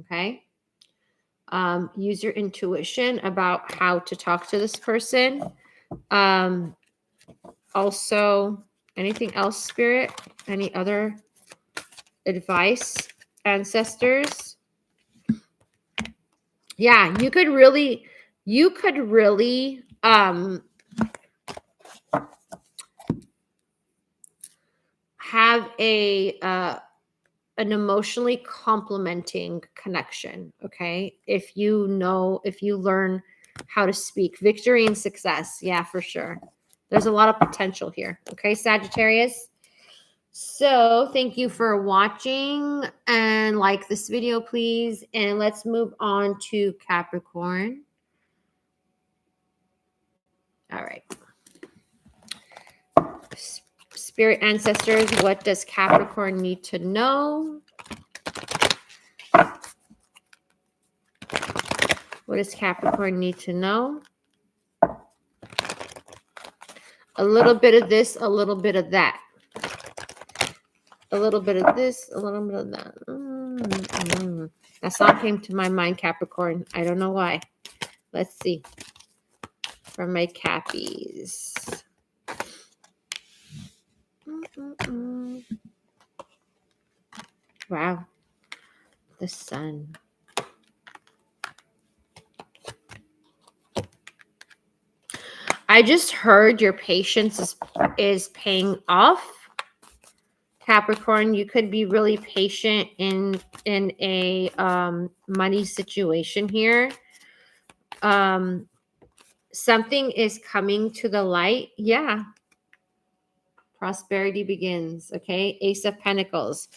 Okay. Use your intuition about how to talk to this person. Also, anything else, Spirit? Any other advice, ancestors? Yeah, you could really have an emotionally complementing connection, okay? If you learn how to speak. Victory and success. Yeah, for sure. There's a lot of potential here. Okay, Sagittarius. So thank you for watching, and like this video, please. And let's move on to Capricorn. All right. Spirit ancestors, what does Capricorn need to know? What does Capricorn need to know? A little bit of this, a little bit of that. A little bit of this, a little bit of that. That song came to my mind, Capricorn. I don't know why. Let's see. For my Cappies. Wow. The sun. I just heard your patience is paying off. Capricorn, you could be really patient in a money situation here. Something is coming to the light. Yeah. Prosperity begins. Okay. Ace of Pentacles.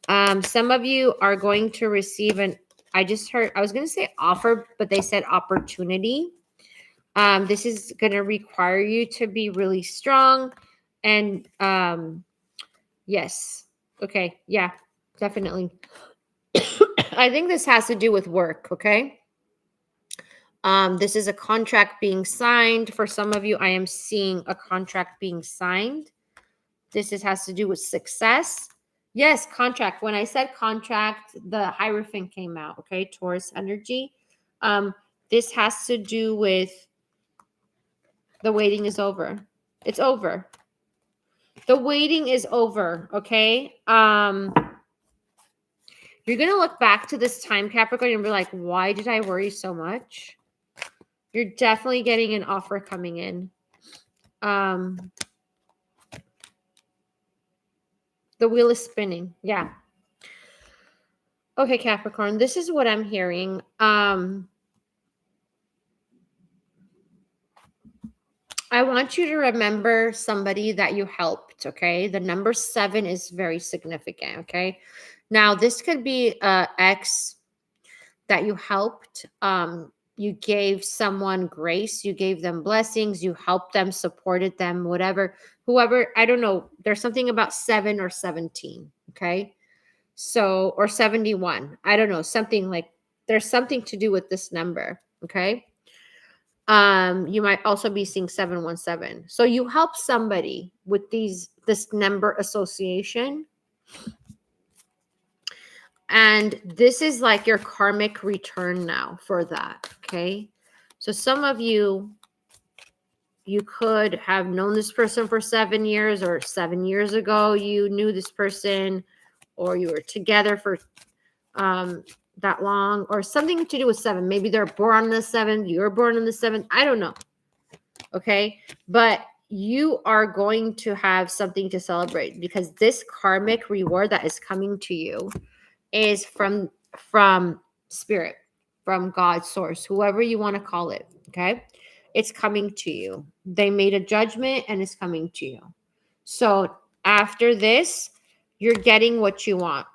Some of you are going to receive I just heard, I was going to say offer, but they said opportunity. This is going to require you to be really strong. And yes. Okay. Yeah, definitely. I think this has to do with work. Okay. This is a contract being signed. For some of you, I am seeing a contract being signed. This has to do with success. Yes, contract. When I said contract, the Hierophant came out. Okay. Taurus energy. This has to do with the waiting is over. It's over. The waiting is over. Okay. You're going to look back to this time, Capricorn, and be like, why did I worry so much? You're definitely getting an offer coming in. The wheel is spinning. Yeah. Okay, Capricorn, this is what I'm hearing. I want you to remember somebody that you helped, okay? The number 7 is very significant, okay? Now, this could be an ex that you helped. You gave someone grace. You gave them blessings. You helped them, supported them, whatever. Whoever, I don't know. There's something about 7 or 17, okay? So, or 71. I don't know. Something like, there's something to do with this number, okay? You might also be seeing 717. So you help somebody with this number association. And this is like your karmic return now for that. Okay. So some of you could have known this person for 7 years, or 7 years ago, you knew this person, or you were together for that long, or something to do with 7. Maybe they're born on the 7th, you're born on the 7th. I don't know. Okay. But you are going to have something to celebrate, because this karmic reward that is coming to you is from spirit, from God, source, whoever you want to call it. Okay. It's coming to you. They made a judgment and it's coming to you. So after this, you're getting what you want.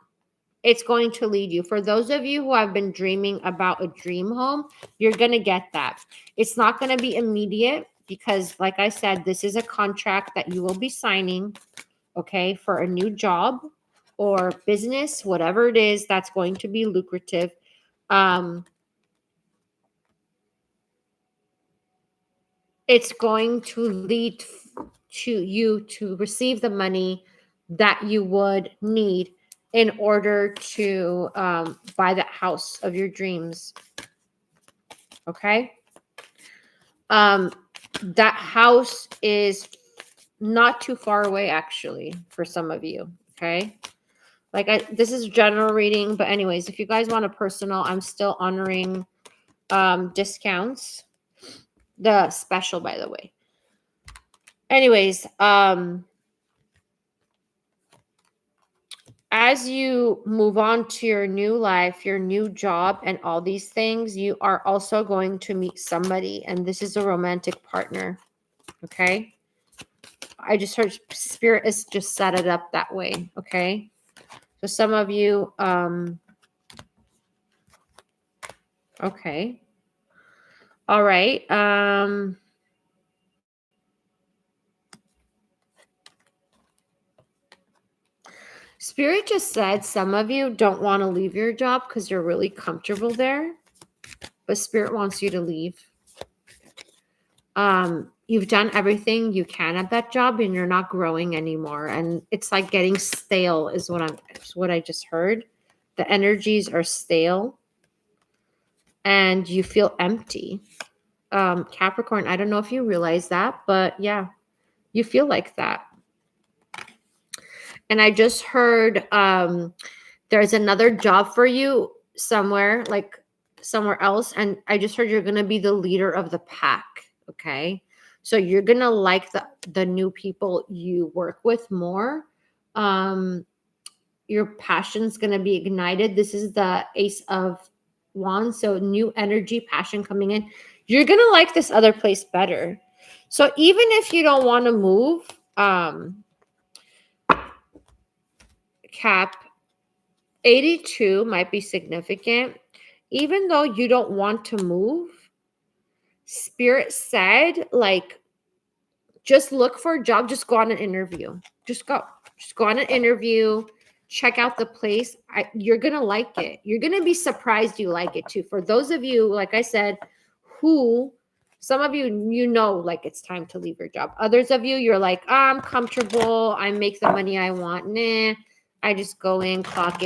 It's going to lead you. For those of you who have been dreaming about a dream home, you're going to get that. It's not going to be immediate because, like I said, this is a contract that you will be signing, okay, for a new job or business, whatever it is that's going to be lucrative. It's going to lead to you to receive the money that you would need in order to buy the house of your dreams. Okay. That house is not too far away, actually, for some of you. Okay. Like this is general reading, but anyways, if you guys want a personal, I'm still honoring discounts. The special, by the way. Anyways, as you move on to your new life, your new job, and all these things, you are also going to meet somebody, and this is a romantic partner. Okay. I just heard spirit is just set it up that way. Okay. So some of you, okay. All right. Spirit just said some of you don't want to leave your job because you're really comfortable there, but Spirit wants you to leave. You've done everything you can at that job and you're not growing anymore. And it's like getting stale is what I just heard. The energies are stale and you feel empty. Capricorn, I don't know if you realize that, but yeah, you feel like that. And I just heard there's another job for you somewhere, like somewhere else. And I just heard you're going to be the leader of the pack. Okay. So you're going to like the new people you work with more. Your passion's going to be ignited. This is the Ace of Wands. So new energy, passion coming in. You're going to like this other place better. So even if you don't want to move, Cap, 82 might be significant. Even though you don't want to move, Spirit said, like, just look for a job. Just go on an interview. Just go on an interview. Check out the place. You're going to like it. You're going to be surprised you like it too. For those of you, like I said, some of you know, like it's time to leave your job. Others of you, you're like, I'm comfortable. I make the money I want. Nah, I just go in, clock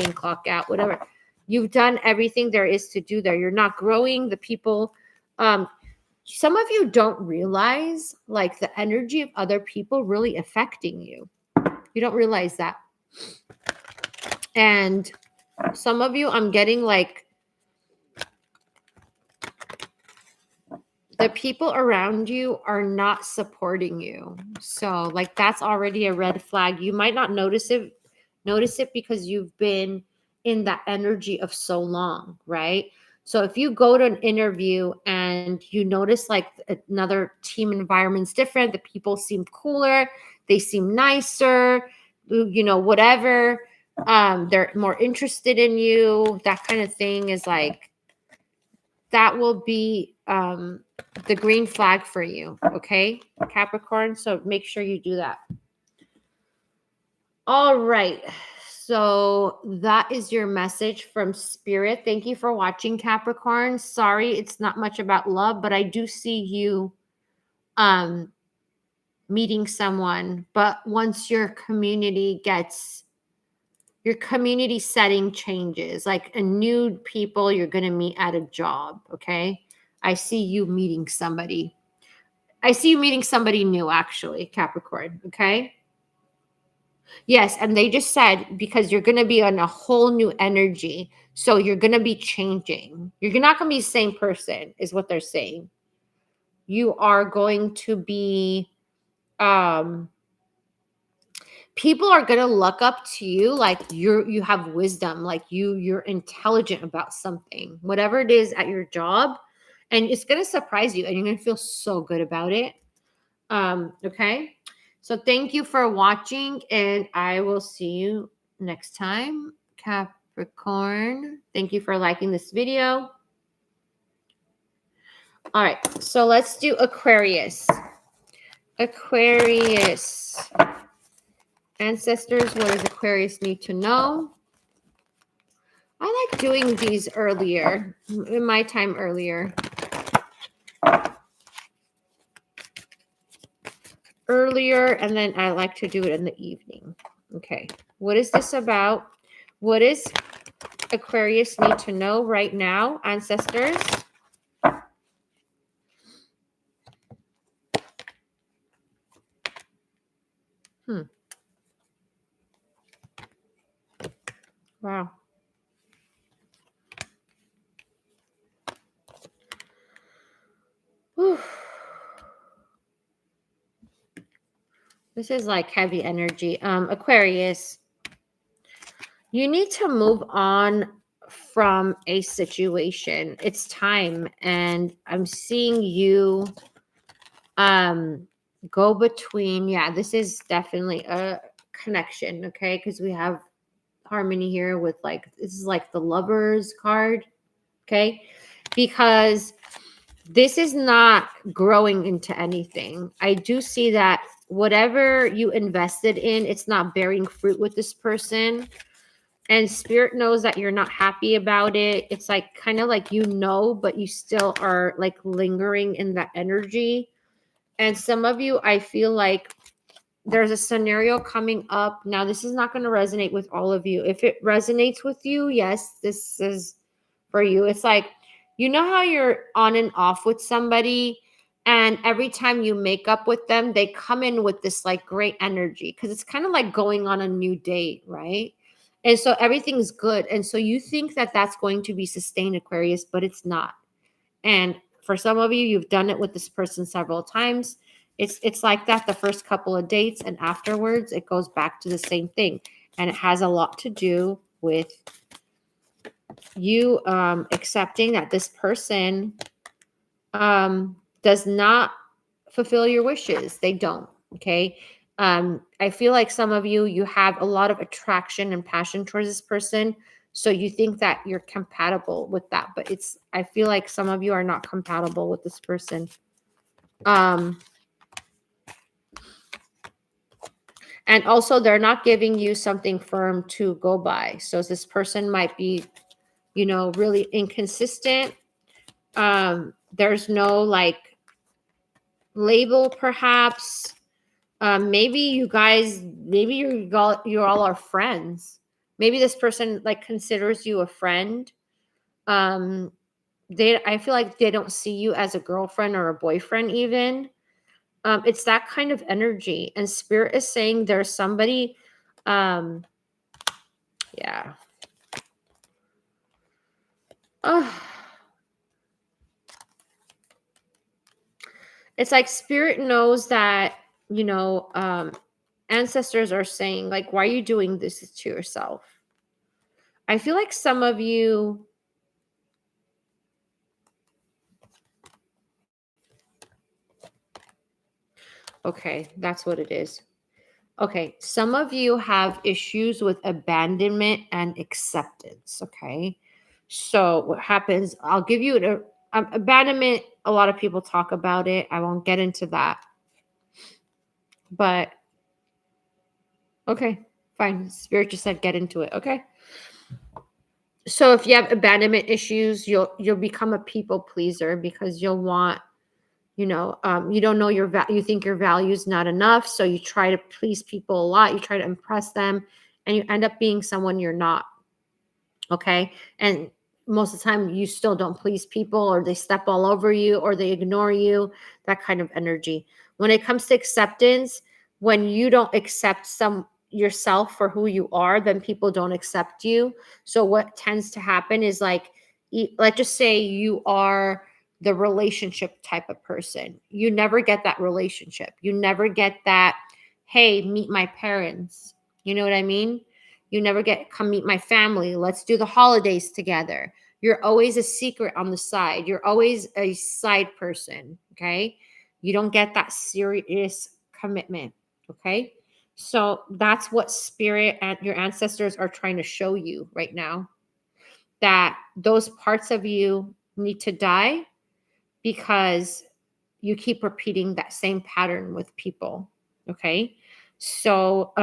out, whatever. You've done everything there is to do there. You're not growing. The people, some of you don't realize like the energy of other people really affecting you. You don't realize that. And some of you, I'm getting like the people around you are not supporting you. So like that's already a red flag. You might not notice it because you've been in that energy of so long, right? So if you go to an interview and you notice like another team environment's different, the people seem cooler, they seem nicer, you know, whatever, they're more interested in you, that kind of thing is like, that will be the green flag for you, okay, Capricorn? So make sure you do that. All right. So that is your message from Spirit. Thank you for watching, Capricorn. Sorry, it's not much about love, but I do see you meeting someone. But once your community setting changes, like a new people you're going to meet at a job, okay? I see you meeting somebody. I see you meeting somebody new, actually, Capricorn, okay? Yes, and they just said because you're going to be on a whole new energy. So you're going to be changing. You're not going to be the same person is what they're saying. You are going to be um people are going to look up to you like you have wisdom, like you're intelligent about something. Whatever it is at your job, and it's going to surprise you and you're going to feel so good about it. Okay. So thank you for watching and I will see you next time. Capricorn, thank you for liking this video. All right, so let's do Aquarius. Aquarius. Ancestors, what does Aquarius need to know? I like doing these earlier, in my time earlier. And then I like to do it in the evening. Okay, what is this about? What does Aquarius need to know right now, ancestors? Wow. Whew. This is like heavy energy. Aquarius, you need to move on from a situation. It's time. And I'm seeing you go between. Yeah, this is definitely a connection. Okay. Because we have harmony here with like, this is like the Lovers card. Okay. Because this is not growing into anything. I do see that whatever you invested in, it's not bearing fruit with this person. And spirit knows that you're not happy about it. It's like kind of like, but you still are like lingering in that energy. And some of you, I feel like there's a scenario coming up. Now, this is not going to resonate with all of you. If it resonates with you, yes, this is for you. It's like, how you're on and off with somebody, and every time you make up with them, they come in with this like great energy because it's kind of like going on a new date, right? And so everything's good. And so you think that that's going to be sustained, Aquarius, but it's not. And for some of you, you've done it with this person several times. It's like that the first couple of dates, and afterwards it goes back to the same thing. And it has a lot to do with you accepting that this person does not fulfill your wishes. They don't. Okay. I feel like some of you have a lot of attraction and passion towards this person. So you think that you're compatible with that, but I feel like some of you are not compatible with this person. And also they're not giving you something firm to go by. So this person might be, really inconsistent. There's no like label, perhaps. Maybe you all are friends. Maybe this person like considers you a friend. I feel like they don't see you as a girlfriend or a boyfriend even. It's that kind of energy, and spirit is saying there's somebody. Yeah. It's like spirit knows that, ancestors are saying like, why are you doing this to yourself? I feel like some of you, okay, that's what it is. Okay, some of you have issues with abandonment and acceptance. Okay, so what happens? I'll give you abandonment. A lot of people talk about it. I won't get into that. But okay, fine. Spirit just said get into it. Okay. So if you have abandonment issues, you'll become a people pleaser because you'll want, you don't know you think your value is not enough, so you try to please people a lot. You try to impress them, and you end up being someone you're not. Okay, and most of the time you still don't please people, or they step all over you, or they ignore you. That kind of energy. When it comes to acceptance, when you don't accept yourself for who you are, then people don't accept you. So what tends to happen is like, let's just say you are the relationship type of person. You never get that relationship. You never get that, hey, meet my parents. You know what I mean? You never get, come meet my family. Let's do the holidays together. You're always a secret on the side. You're always a side person. Okay. You don't get that serious commitment. Okay. So that's what spirit and your ancestors are trying to show you right now, that those parts of you need to die because you keep repeating that same pattern with people. Okay. So,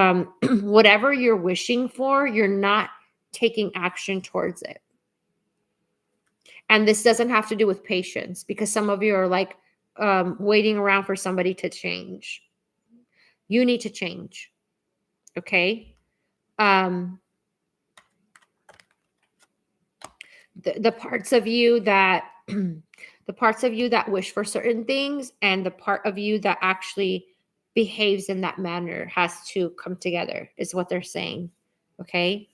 whatever you're wishing for, you're not taking action towards it. And this doesn't have to do with patience, because some of you are like waiting around for somebody to change. You need to change. Okay. Um, the parts of you that the parts of you that wish for certain things and the part of you that actually behaves in that manner has to come together, is what they're saying. Okay.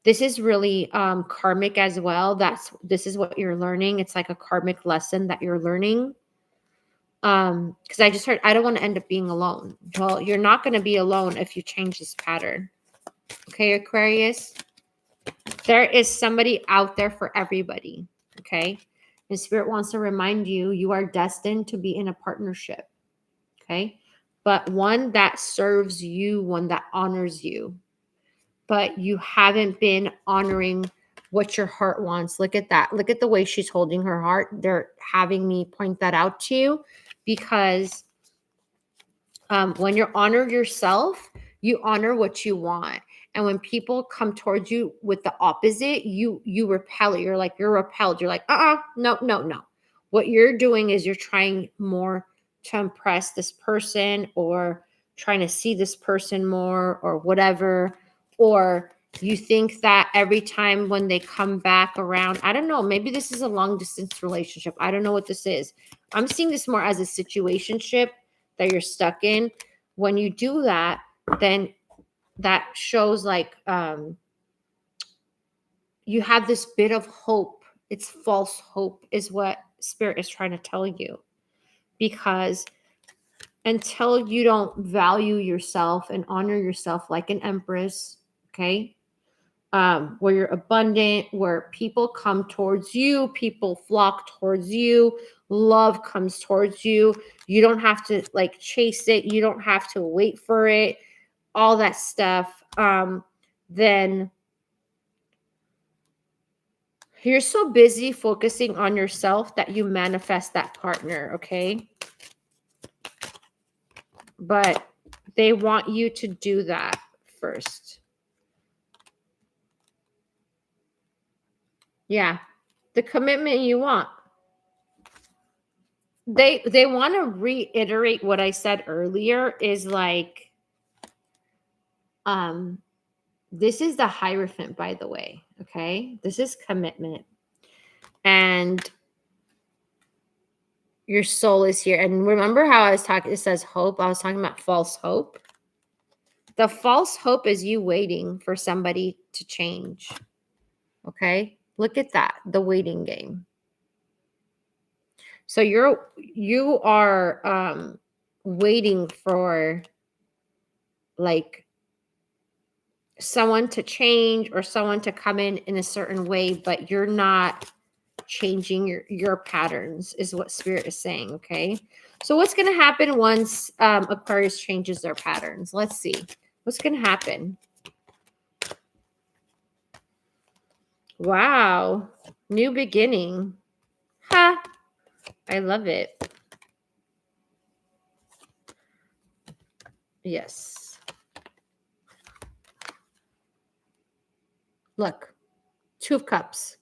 This is really karmic as well. This is what you're learning. It's like a karmic lesson that you're learning. Because I just heard, I don't want to end up being alone. Well, you're not going to be alone if you change this pattern. Okay, Aquarius? There is somebody out there for everybody. Okay? And Spirit wants to remind you, you are destined to be in a partnership. Okay? But one that serves you, one that honors you. But you haven't been honoring what your heart wants. Look at that. Look at the way she's holding her heart. They're having me point that out to you, because when you honor yourself, you honor what you want. And when people come towards you with the opposite, you repel it. You're repelled. You're like, no, no, no. What you're doing is you're trying more to impress this person, or trying to see this person more, or whatever. Or you think that every time when they come back around, I don't know, maybe this is a long distance relationship. I don't know what this is. I'm seeing this more as a situationship that you're stuck in. When you do that, then that shows like you have this bit of hope. It's false hope is what Spirit is trying to tell you, because until you don't value yourself and honor yourself like an empress, okay, where you're abundant, where people come towards you, people flock towards you, love comes towards you. You don't have to like chase it. You don't have to wait for it, all that stuff. Then you're so busy focusing on yourself that you manifest that partner, okay? But they want you to do that first. Yeah, the commitment you want. They want to reiterate what I said earlier, is like, this is the Hierophant, by the way. Okay, this is commitment, and your soul is here. And remember how I was talking, it says hope. I was talking about false hope. The false hope is you waiting for somebody to change. Okay, look at that, the waiting game. So you are waiting for like someone to change, or someone to come in a certain way, but you're not changing your patterns, is what Spirit is saying. Okay, so what's going to happen once Aquarius changes their patterns? Let's see what's going to happen. Wow, new beginning. Ha, I love it. Yes, look, Two of Cups,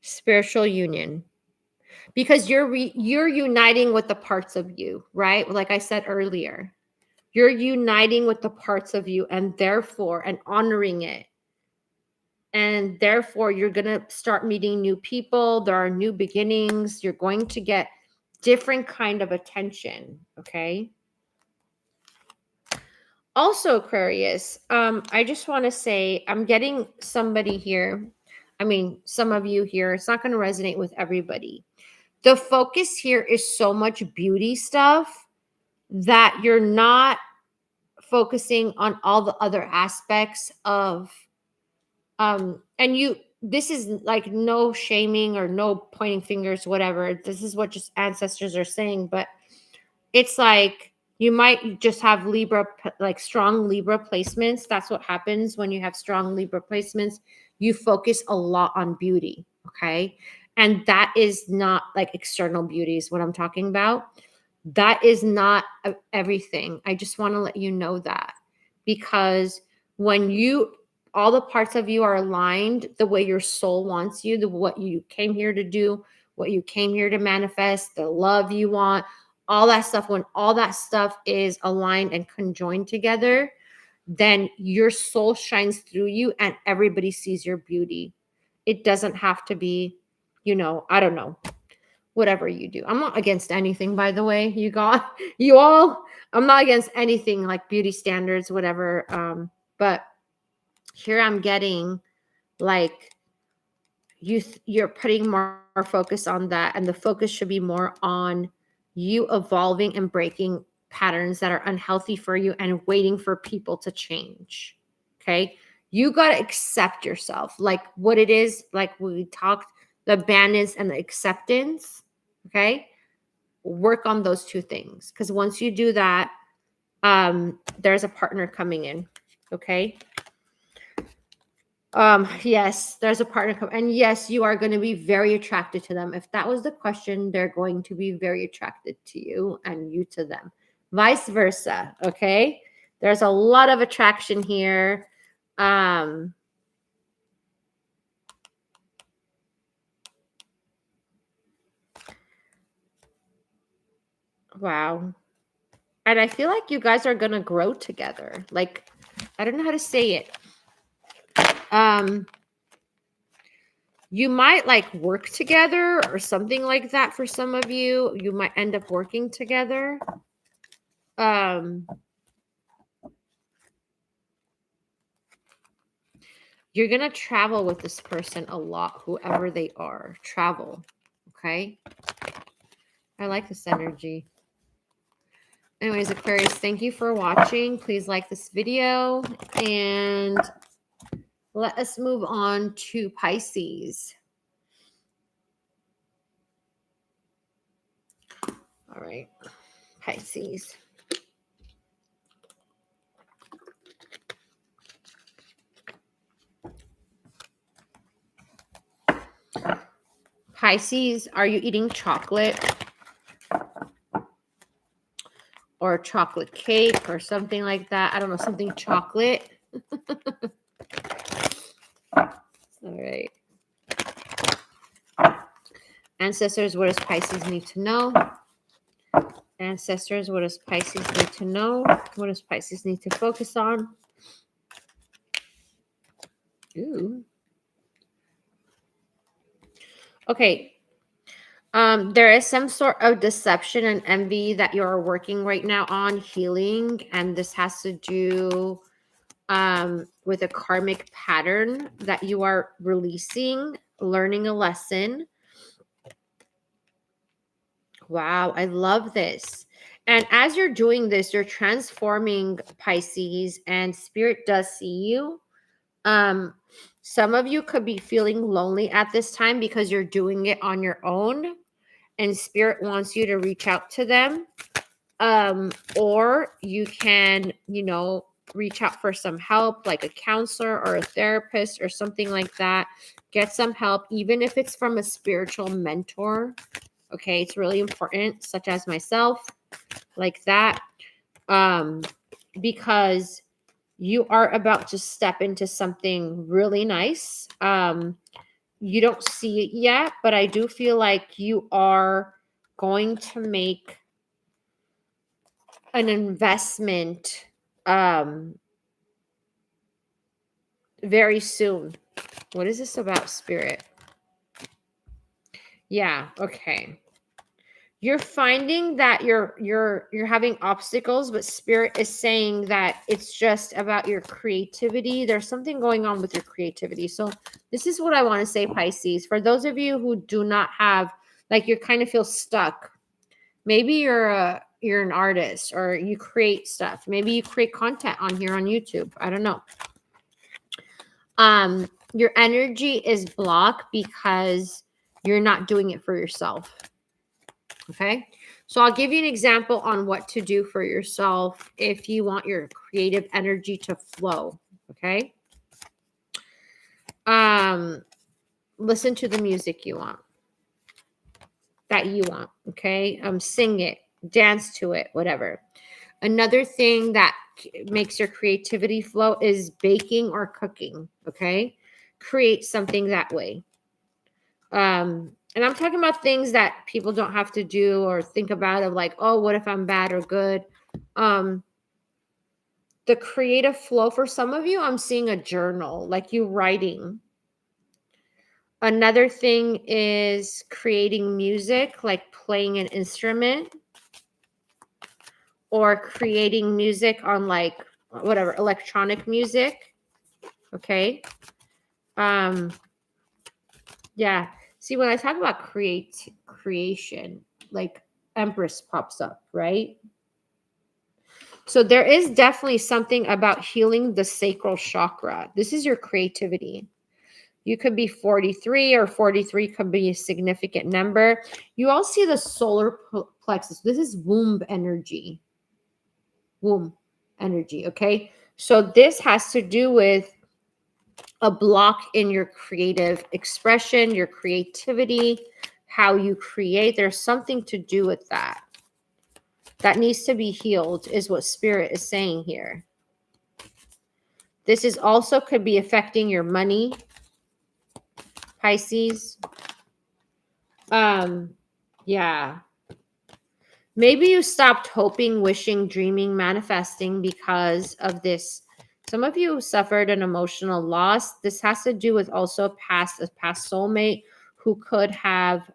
spiritual union, because you're uniting with the parts of you, right? Like I said earlier, you're uniting with the parts of you, and therefore, and honoring it, and therefore you're going to start meeting new people. There are new beginnings. You're going to get different kind of attention. Okay, Also, Aquarius, I just want to say I'm getting somebody here. I mean, some of you here, it's not going to resonate with everybody. The focus here is so much beauty stuff that you're not focusing on all the other aspects of and you this is like no shaming or no pointing fingers, whatever. This is what just ancestors are saying, but it's like you might just have like strong Libra placements. That's what happens when you have strong Libra placements. You focus a lot on beauty, okay? And that is not like external beauty is what I'm talking about. That is not everything. I just want to let you know that, because when all the parts of you are aligned the way your soul wants you, what you came here to do, what you came here to manifest, the love you want, all that stuff, when all that stuff is aligned and conjoined together, then your soul shines through you and everybody sees your beauty. It doesn't have to be, I don't know, whatever you do. I'm not against anything, by the way. You all, I'm not against anything like beauty standards, whatever. But here I'm getting like you're putting more focus on that, and the focus should be more on you evolving and breaking patterns that are unhealthy for you and waiting for people to change. Okay, you got to accept yourself like what it is, like we talked, the abundance and the acceptance. Okay, work on those two things, because once you do that, there's a partner coming in. Okay, yes, there's a partner and yes, you are going to be very attracted to them. If that was the question, they're going to be very attracted to you and you to them. Vice versa, okay? There's a lot of attraction here. Wow. And I feel like you guys are going to grow together. Like, I don't know how to say it. You might like work together or something like that. For some of you, you might end up working together. You're going to travel with this person a lot, whoever they are. Travel. Okay? I like this energy. Anyways, Aquarius, thank you for watching. Please like this video. And let us move on to Pisces. All right. Pisces. Pisces, are you eating chocolate? Or chocolate cake or something like that? I don't know, something chocolate. All right. Ancestors, what does Pisces need to know? Ancestors, what does Pisces need to know? What does Pisces need to focus on? Ooh. Okay. There is some sort of deception and envy that you're working right now on healing, and this has to do with a karmic pattern that you are releasing, learning a lesson. Wow, I love this. And as you're doing this, you're transforming, Pisces, and spirit does see you. Some of you could be feeling lonely at this time because you're doing it on your own, and spirit wants you to reach out to them. Or you can, reach out for some help, like a counselor or a therapist or something like that. Get some help, even if it's from a spiritual mentor. Okay, it's really important, such as myself, like that. Because you are about to step into something really nice. You don't see it yet, but I do feel like you are going to make an investment very soon. What is this about, spirit? Yeah, okay. You're finding that you're having obstacles, but spirit is saying that it's just about your creativity. There's something going on with your creativity. So this is what I want to say, Pisces. For those of you who do not have, like, you kind of feel stuck. Maybe you're an artist or you create stuff. Maybe you create content on here on YouTube. I don't know. Your energy is blocked because you're not doing it for yourself. Okay. So I'll give you an example on what to do for yourself if you want your creative energy to flow. Okay. Listen to the music you want, that you want. Okay. Sing it, dance to it, whatever. Another thing that makes your creativity flow is baking or cooking. Okay. Create something that way. And I'm talking about things that people don't have to do or think about of like, oh, what if I'm bad or good? The creative flow for some of you, I'm seeing a journal, like you writing. Another thing is creating music, like playing an instrument or creating music on like whatever, electronic music. Okay. Yeah. See, when I talk about creation, like Empress pops up, right? So there is definitely something about healing the sacral chakra. This is your creativity. You could be 43 or 43 could be a significant number. You all see the solar plexus. This is womb energy. Womb energy, okay? So this has to do with a block in your creative expression, your creativity, how you create. There's something to do with that. That needs to be healed is what spirit is saying here. This is also could be affecting your money, Pisces. Yeah. Maybe you stopped hoping, wishing, dreaming, manifesting because of this. Some of you suffered an emotional loss. This has to do with also a past soulmate who could have,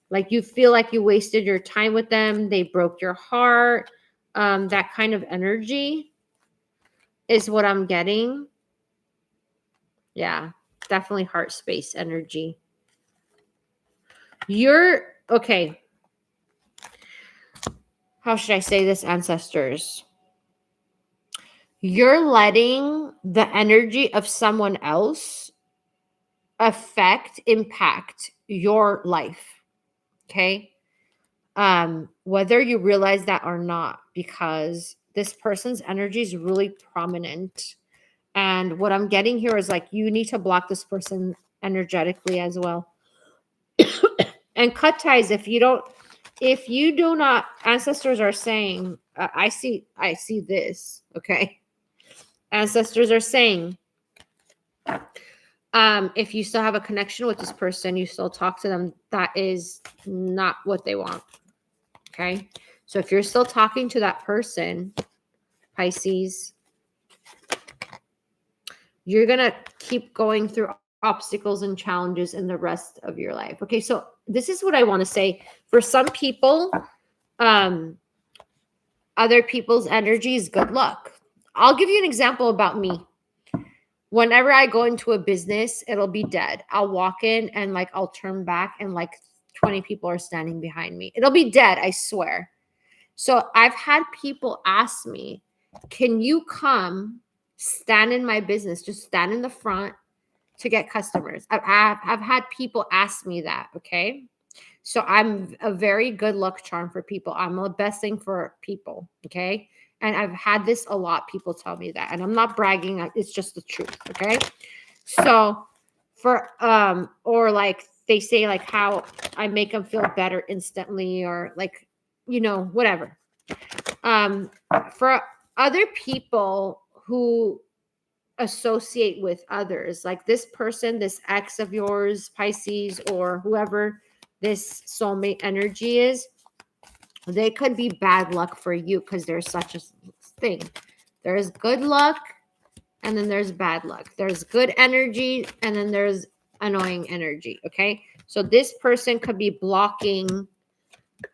like you feel like you wasted your time with them. They broke your heart. That kind of energy is what I'm getting. Yeah, definitely heart space energy. You're okay. How should I say this, ancestors? You're letting the energy of someone else impact your life. Okay. Whether you realize that or not, because this person's energy is really prominent. And what I'm getting here is like, you need to block this person energetically as well. And cut ties if you do not, ancestors are saying, I see this. Okay. Ancestors are saying, if you still have a connection with this person, you still talk to them, that is not what they want. Okay. So if you're still talking to that person, Pisces, you're going to keep going through obstacles and challenges in the rest of your life. Okay. So this is what I want to say. For some people, other people's energy is good luck. I'll give you an example about me. Whenever I go into a business, it'll be dead. I'll walk in and like I'll turn back and like 20 people are standing behind me. It'll be dead, I swear. So I've had people ask me, can you come stand in my business, just stand in the front to get customers? I've had people ask me that, okay? So I'm a very good luck charm for people. I'm the best thing for people, okay? And I've had this a lot. People tell me that. And I'm not bragging. It's just the truth, okay? So for, or like they say like how I make them feel better instantly or like, you know, whatever. For other people who associate with others, like this person, this ex of yours, Pisces, or whoever this soulmate energy is, they could be bad luck for you because there's such a thing. There's good luck and then there's bad luck. There's good energy and then there's annoying energy. Okay. So this person could be blocking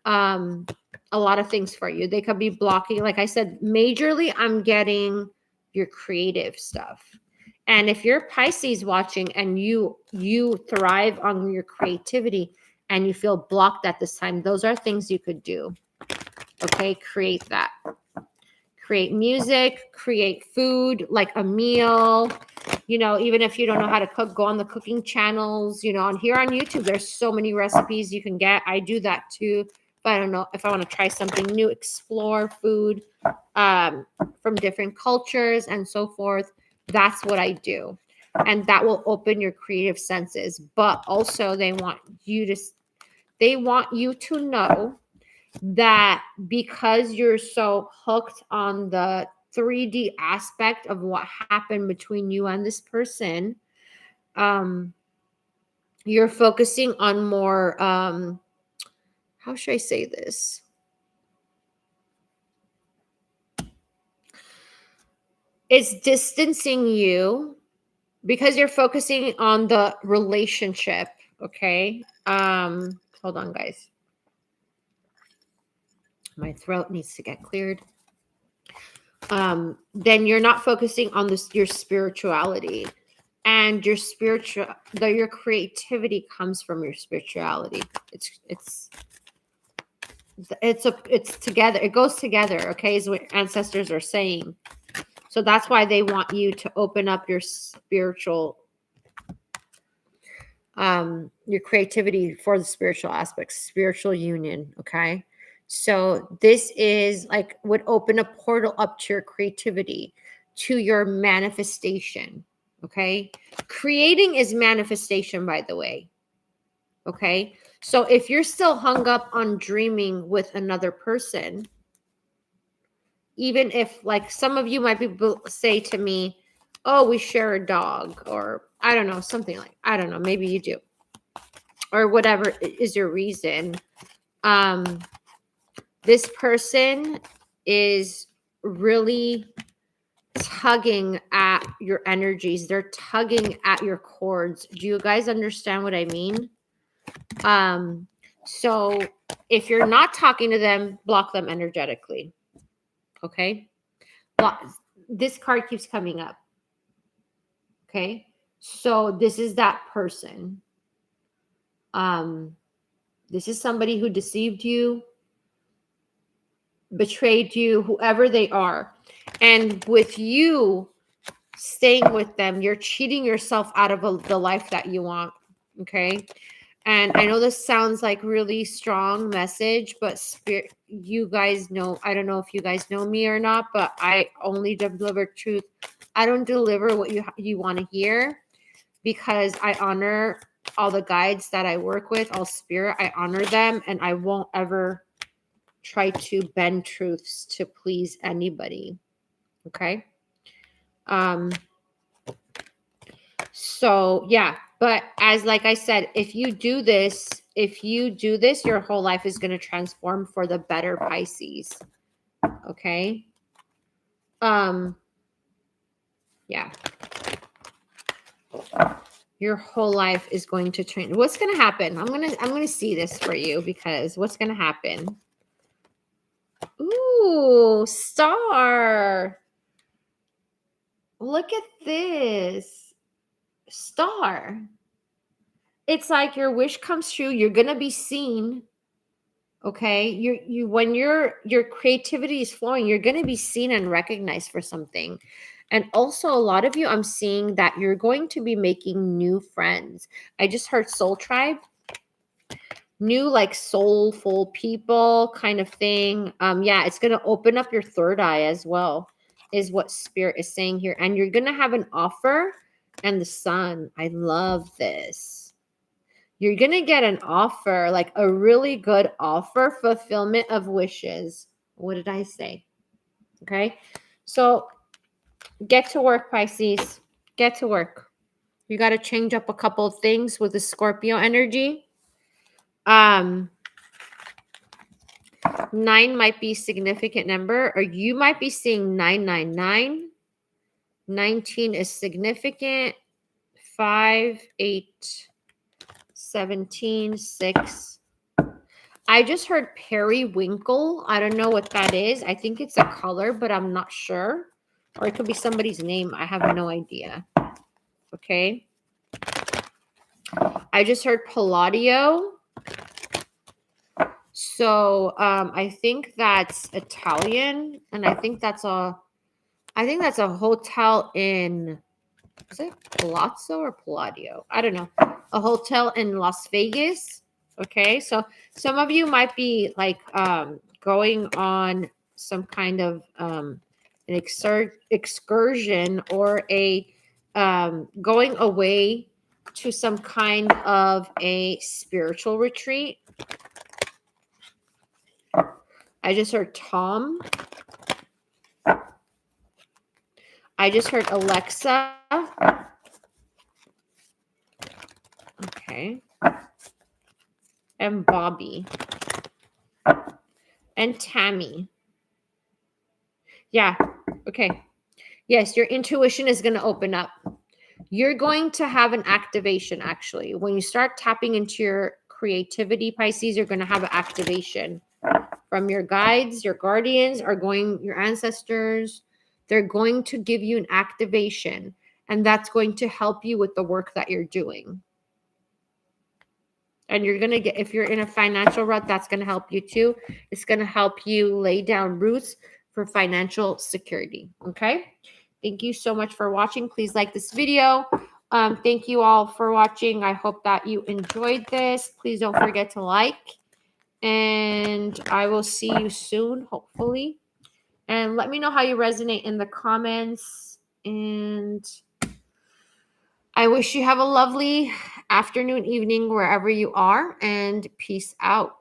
a lot of things for you. They could be blocking, like I said, majorly I'm getting your creative stuff. And if you're Pisces watching and you thrive on your creativity and you feel blocked at this time, those are things you could do. Okay, create that. Create music, create food, like a meal. You know, even if you don't know how to cook, go on the cooking channels. You know, on here on YouTube, there's so many recipes you can get. I do that too. But I don't know if I want to try something new, explore food from different cultures and so forth. That's what I do. And that will open your creative senses. But also they want you to know that because you're so hooked on the 3D aspect of what happened between you and this person, you're focusing on more, how should I say this? It's distancing you because you're focusing on the relationship. Okay. Hold on, guys. My throat needs to get cleared. Then you're not focusing on your spirituality, and your creativity comes from your spirituality. It's together. It goes together. Okay, is what ancestors are saying. So that's why they want you to open up your spiritual, your creativity for the spiritual aspects, spiritual union. Okay. So this is like would open a portal up to your creativity, to your manifestation. Okay. Creating is manifestation, by the way. Okay. So if you're still hung up on dreaming with another person, even if like some of you might be say to me, oh, we share a dog, or I don't know, something like, I don't know, maybe you do, or whatever is your reason. This person is really tugging at your energies. They're tugging at your cords. Do you guys understand what I mean? So if you're not talking to them, block them energetically. Okay. This card keeps coming up. Okay. So this is that person. This is somebody who deceived you, betrayed you, whoever they are. And with you staying with them, you're cheating yourself out of the life that you want. Okay. And I know this sounds like really strong message, but spirit, you guys know, I don't know if you guys know me or not, but I only deliver truth. I don't deliver what you want to hear, because I honor all the guides that I work with, all spirit. I honor them, and I won't ever try to bend truths to please anybody. Okay. So yeah, but as like I said, if you do this, your whole life is going to transform for the better, Pisces. Okay. Yeah. Your whole life is going to change. What's going to happen? I'm going to see this for you, because what's going to happen? Ooh, star. Look at this. Star. It's like your wish comes true. You're going to be seen. Okay. You when your creativity is flowing, you're going to be seen and recognized for something. And also a lot of you, I'm seeing that you're going to be making new friends. I just heard soul tribe. New, like soulful people kind of thing. Yeah, it's going to open up your third eye as well, is what spirit is saying here. And you're going to have an offer and the sun. I love this. You're going to get an offer, like a really good offer, fulfillment of wishes. What did I say? Okay. So get to work, Pisces. Get to work. You got to change up a couple of things with the Scorpio energy. 9 might be a significant number, or you might be seeing 999. 19 is significant. 5, 8, 17, 6. I just heard periwinkle. I don't know what that is. I think it's a color, but I'm not sure. Or it could be somebody's name. I have no idea. Okay. I just heard Palladio. So I think that's Italian, and I think that's a hotel in, is it Palazzo or Palladio? I don't know. A hotel in Las Vegas. Okay, so some of you might be like going on some kind of an excursion or a going away to some kind of a spiritual retreat. I just heard Tom. I just heard Alexa. Okay. And Bobby. And Tammy. Yeah. Okay. Yes, your intuition is going to open up. You're going to have an activation, actually. When you start tapping into your creativity, Pisces, you're going to have an activation from your guides, your guardians, your ancestors. They're going to give you an activation, and that's going to help you with the work that you're doing. And you're going to get, if you're in a financial rut, that's going to help you too. It's going to help you lay down roots for financial security. Okay. Thank you so much for watching. Please like this video. Thank you all for watching. I hope that you enjoyed this. Please don't forget to like. And I will see you soon, hopefully. And let me know how you resonate in the comments. And I wish you have a lovely afternoon, evening, wherever you are. And peace out.